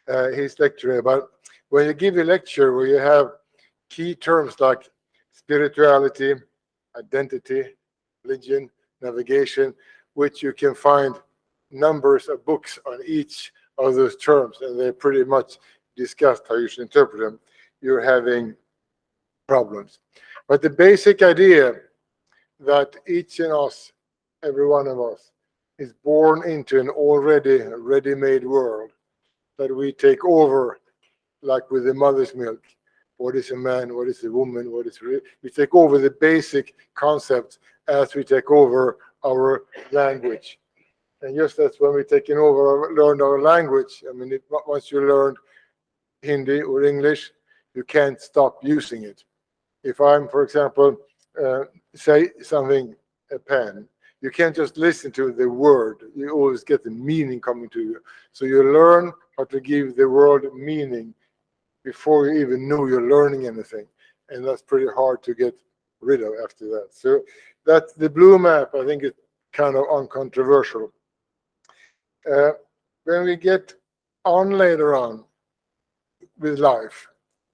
his lecture, but when you give a lecture where you have key terms like spirituality, identity, religion, navigation, which you can find numbers of books on each of those terms, and they pretty much discussed how you should interpret them, you're having problems. But the basic idea that each and us, every one of us, is born into an already ready-made world that we take over, like with the mother's milk. What is a man? What is a woman? We take over the basic concepts as we take over our language. And just as when we learned our language, I mean, once you learned Hindi or English, you can't stop using it. If I'm, for example, say something, a pen, you can't just listen to the word. You always get the meaning coming to you. So you learn how to give the word meaning before you even know you're learning anything. And that's pretty hard to get rid of after that. So that's the blue map. I think it's kind of uncontroversial. When we get on later on with life,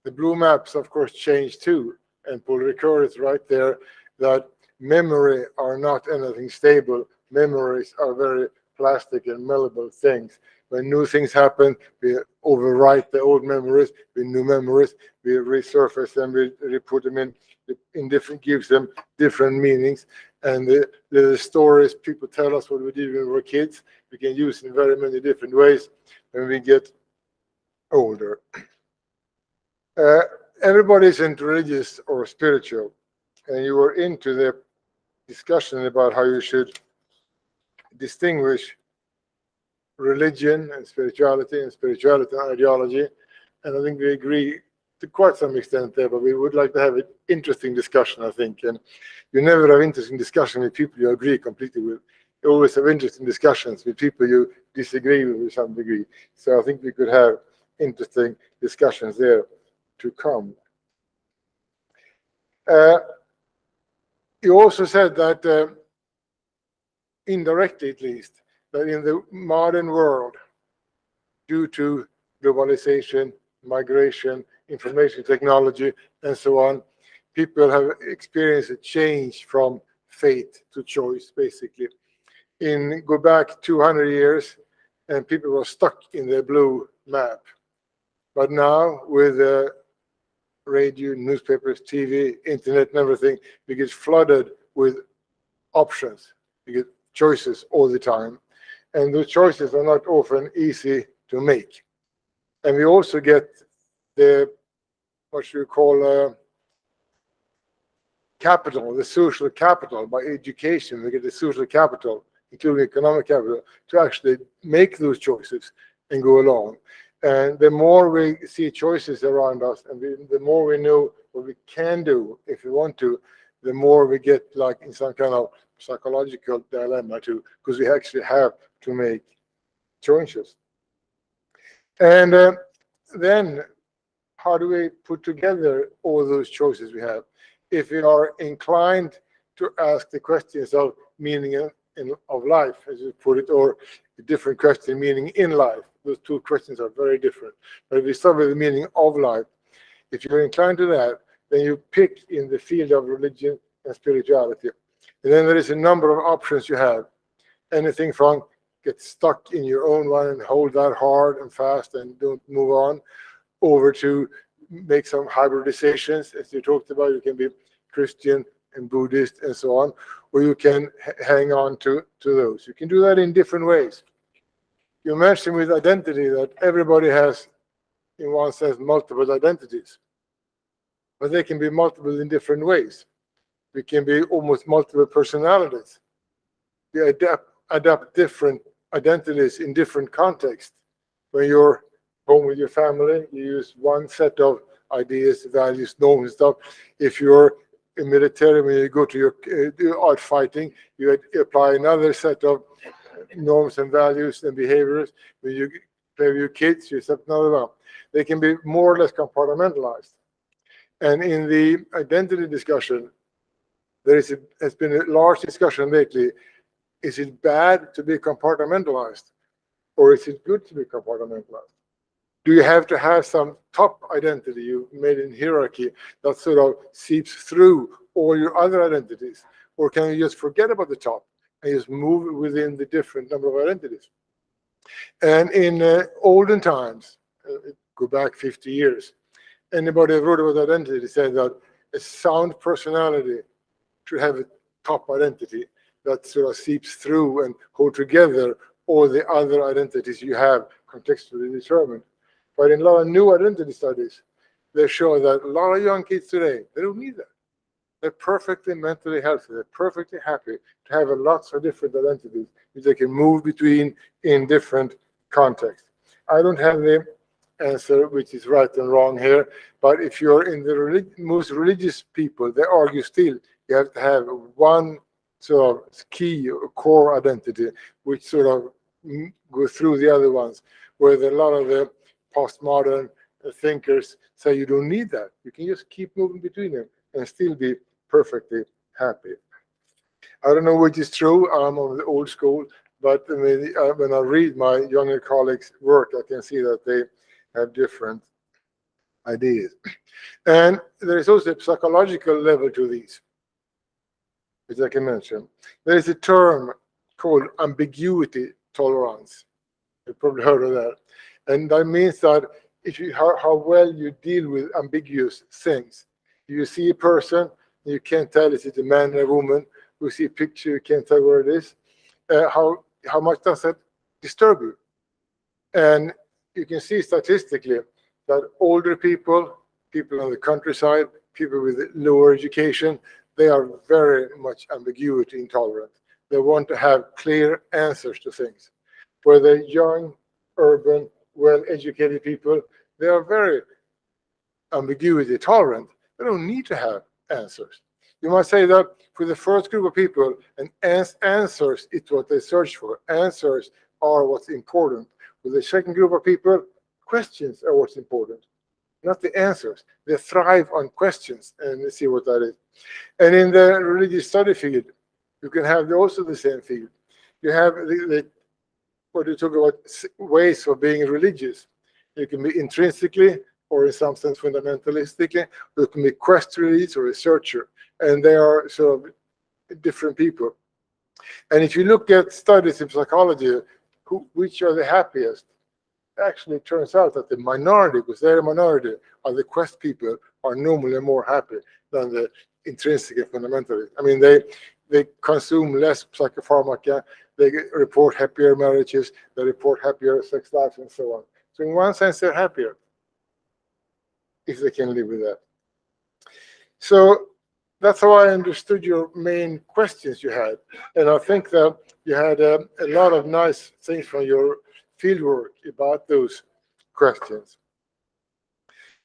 the blue maps, of course, change too. And Paul Ricoeur is right there that memory are not anything stable. Memories are very plastic and malleable things. When new things happen, we overwrite the old memories with new memories. We resurface them, we put them in different, gives them different meanings. And the stories people tell us what we did when we were kids, we can use in very many different ways when we get older. Everybody isn't religious or spiritual, and you were into the discussion about how you should distinguish religion and spirituality and ideology, and I think we agree to quite some extent there, but we would like to have an interesting discussion, I think. And you never have interesting discussion with people you agree completely with. You always have interesting discussions with people you disagree with to some degree. So I think we could have interesting discussions there to come. You also said that, indirectly at least, that in the modern world, due to globalization, migration, information technology, and so on, people have experienced a change from faith to choice, basically. Go back 200 years, and people were stuck in the blue map. But now with radio, newspapers, TV, internet, and everything, we get flooded with options. We get choices all the time, and those choices are not often easy to make. And we also get the, what you call, capital, the social capital. By education, we get the social capital, including economic capital, to actually make those choices and go along. And the more we see choices around us, and the more we know what we can do if we want to, the more we get like in some kind of psychological dilemma too, because we actually have to make choices. And then how do we put together all those choices we have? If we are inclined to ask the questions of meaning of life, as you put it, or a different question, meaning in life, those two questions are very different. But if we start with the meaning of life, if you're inclined to that, then you pick in the field of religion and spirituality. And then there is a number of options you have. Anything from get stuck in your own one and hold that hard and fast and don't move on, over to make some hybridizations, as you talked about. You can be Christian and Buddhist and so on, or you can hang on to those. You can do that in different ways. You mentioned with identity that everybody has, in one sense, multiple identities, but they can be multiple in different ways. We can be almost multiple personalities. We adapt different identities in different contexts. When you're home with your family, you use one set of ideas, values, norms, and stuff. If you're in military, when you go to your art fighting, you apply another set of norms and values and behaviors. When you play with your kids, you accept another one. They can be more or less compartmentalized. And in the identity discussion, has been a large discussion lately. Is it bad to be compartmentalized, or is it good to be compartmentalized? Do you have to have some top identity you made in hierarchy that sort of seeps through all your other identities? Or can you just forget about the top and just move within the different number of identities? And in olden times, go back 50 years, anybody who wrote about identity said that a sound personality should have a top identity that sort of seeps through and hold together all the other identities you have contextually determined. But in a lot of new identity studies, they show that a lot of young kids today, they don't need that. They're perfectly mentally healthy. They're perfectly happy to have lots of different identities which they can move between in different contexts. I don't have the answer which is right and wrong here, but if you're in the most religious people, they argue still you have to have one sort of key or core identity which sort of go through the other ones, where a lot of the postmodern thinkers say you don't need that. You can just keep moving between them and still be perfectly happy. I don't know which is true. I'm of the old school, but I mean, when I read my younger colleagues' work, I can see that they have different ideas. And there is also a psychological level to these, which I can mention. There is a term called ambiguity tolerance. You've probably heard of that. And that means that if you how well you deal with ambiguous things. You see a person, you can't tell is it a man or a woman. You see a picture, you can't tell where it is. How much does that disturb you? And you can see statistically that older people on the countryside, people with lower education, they are very much ambiguity intolerant. They want to have clear answers to things. Where the young, urban, well-educated people, they are very ambiguity tolerant. They don't need to have answers. You might say that for the first group of people, and answers is what they search for. Answers are what's important. For the second group of people, questions are what's important, not the answers. They thrive on questions, and let's see what that is. And in the religious study field, you can have also the same field. You have what you talk about ways of being religious. You can be intrinsically, or in some sense fundamentalistically, or you can be quest religious or researcher, and they are sort of different people. And if you look at studies in psychology, which are the happiest? actually turns out that the minority, because they're a minority, are the quest people are normally more happy than the intrinsic and fundamentalist. I mean, they consume less psychopharmaca, they report happier marriages, they report happier sex lives, and so on. So in one sense, they're happier if they can live with that. So that's how I understood your main questions you had. And I think that you had a lot of nice things from your fieldwork about those questions.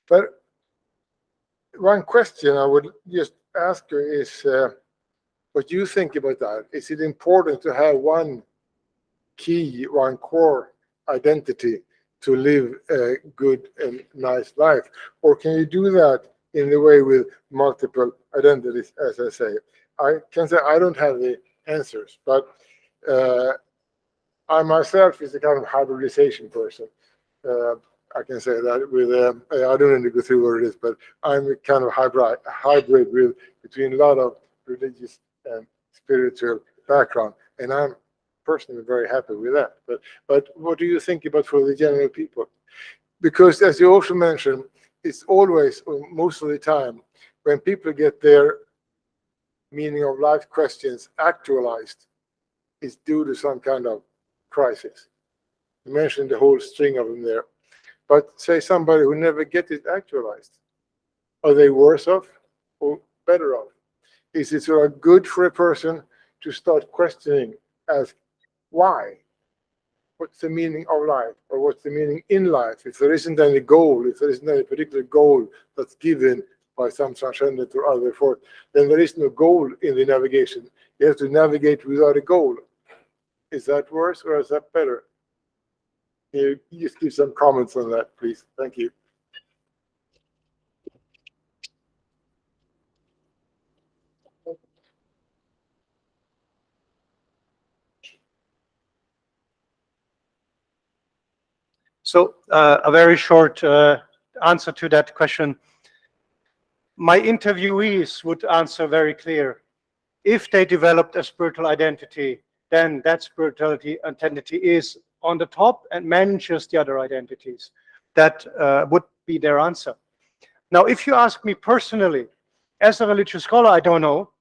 But one question I would just ask you is what you think about that. Is it important to have one key, one core identity to live a good and nice life? Or can you do that in the way with multiple identities, as I say? I can say I don't have the answers, but I myself is a kind of hybridization person. I can say that with, I don't need to go through what it is, but I'm a kind of hybrid with between a lot of religious and spiritual background, and I'm personally very happy with that. But what do you think about for the general people? Because as you also mentioned, it's always, or most of the time, when people get their meaning of life questions actualized, it's due to some kind of crisis. You mentioned the whole string of them there. But say somebody who never gets it actualized, are they worse off or better off? Is it sort of good for a person to start questioning, ask why? What's the meaning of life, or what's the meaning in life? If there isn't any goal, if there isn't any particular goal that's given by some transcendent or other force, then there is no goal in the navigation. You have to navigate without a goal. Is that worse or is that better? Can you just give some comments on that, please? Thank you. So a very short answer to that question. My interviewees would answer very clear. If they developed a spiritual identity, then that spirituality identity is on the top and manages the other identities. That would be their answer. Now, if you ask me personally, as a religious scholar, I don't know.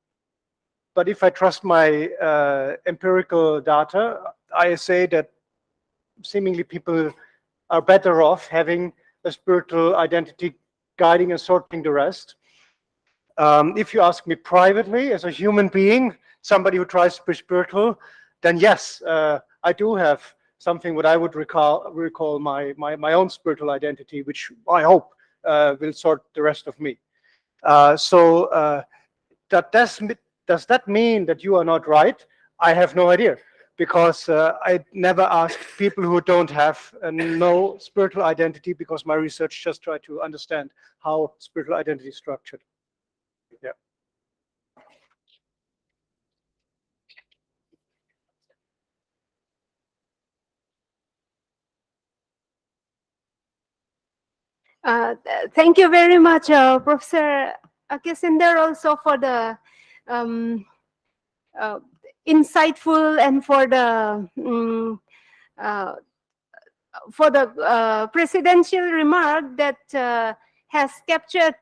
But if I trust my empirical data, I say that seemingly people are better off having a spiritual identity guiding and sorting the rest. If you ask me privately, as a human being, somebody who tries to be spiritual, then yes, I do have something what I would recall my own spiritual identity, which I hope will sort the rest of me. So does that mean that you are not right? I have no idea, because I never ask people who don't have no spiritual identity, because my research just try to understand how spiritual identity is structured. Yeah. Thank you very much, Professor Akesender, also for the insightful and for the presidential remark that has captured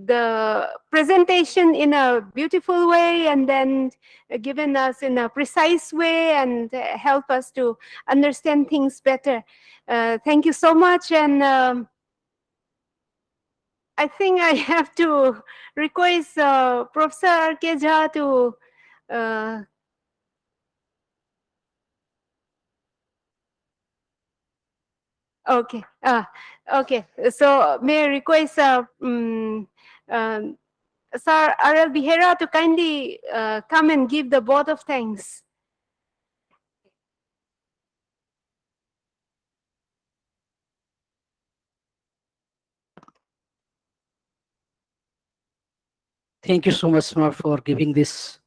the presentation in a beautiful way, and then given us in a precise way, and help us to understand things better. Thank you so much. And I think I have to request Professor Keja to okay. Okay. So may I request Sir R.L. Behera to kindly come and give the vote of thanks. Thank you so much, Mark, for giving this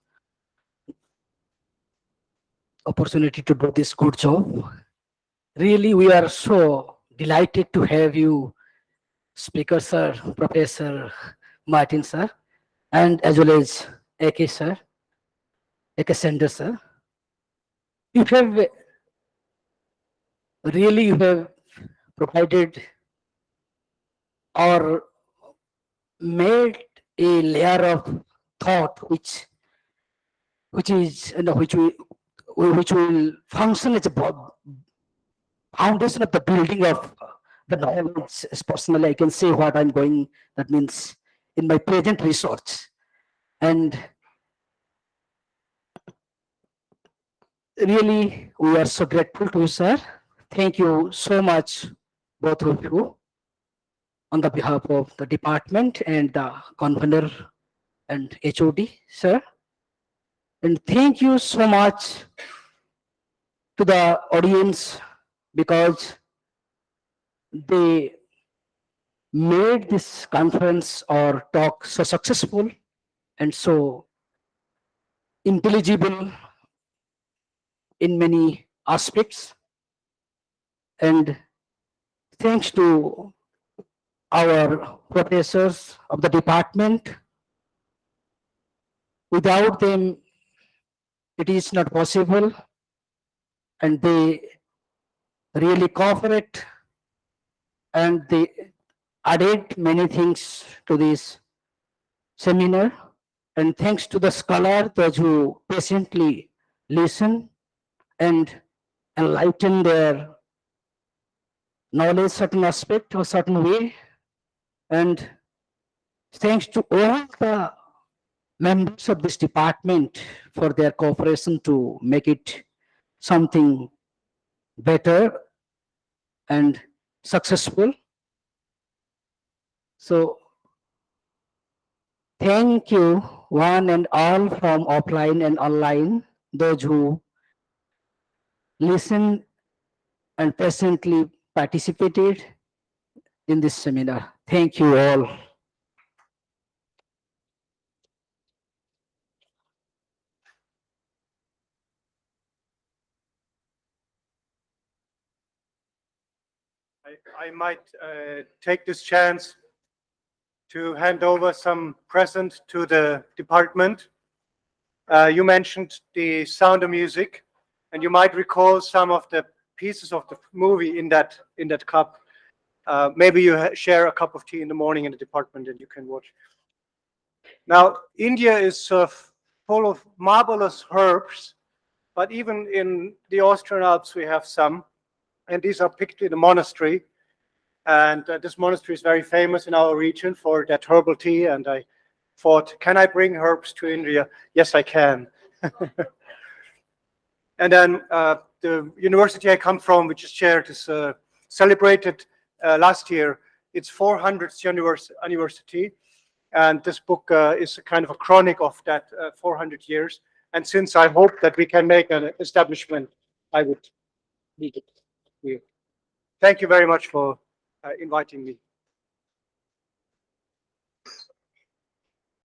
opportunity to do this good job. Really, we are so delighted to have you, Speaker Sir, Professor Martin Sir, and as well as AK Sir, AK Sender Sir. You have really you have provided or made a layer of thought which is which will function as a foundation of the building of the knowledge. As personally, I can say what I'm going. That means in my present research, and really we are so grateful to you, sir. Thank you so much, both of you, on the behalf of the department and the convener and HOD, sir. And thank you so much to the audience because they made this conference or talk so successful and so intelligible in many aspects. And thanks to our professors of the department, without them, it is not possible. And they really cooperate and they added many things to this seminar. And thanks to the scholar, those who patiently listen and enlighten their knowledge, certain aspect or certain way. And thanks to all the members of this department for their cooperation to make it something better and successful. So thank you one and all from offline and online, those who listened and patiently participated in this seminar. Thank you all. I might take this chance to hand over some present to the department. You mentioned the Sound of Music, and you might recall some of the pieces of the movie in that cup. Maybe you share a cup of tea in the morning in the department and you can watch. Now, India is full of marvelous herbs, but even in the Austrian Alps we have some, and these are picked in a monastery. And this monastery is very famous in our region for that herbal tea. And I thought, can I bring herbs to India? Yes, I can. And then the university I come from, which is shared, is celebrated last year its 400th anniversary. And this book is a kind of a chronic of that 400 years. And since I hope that we can make an establishment, I would need it here. Thank you very much for inviting me.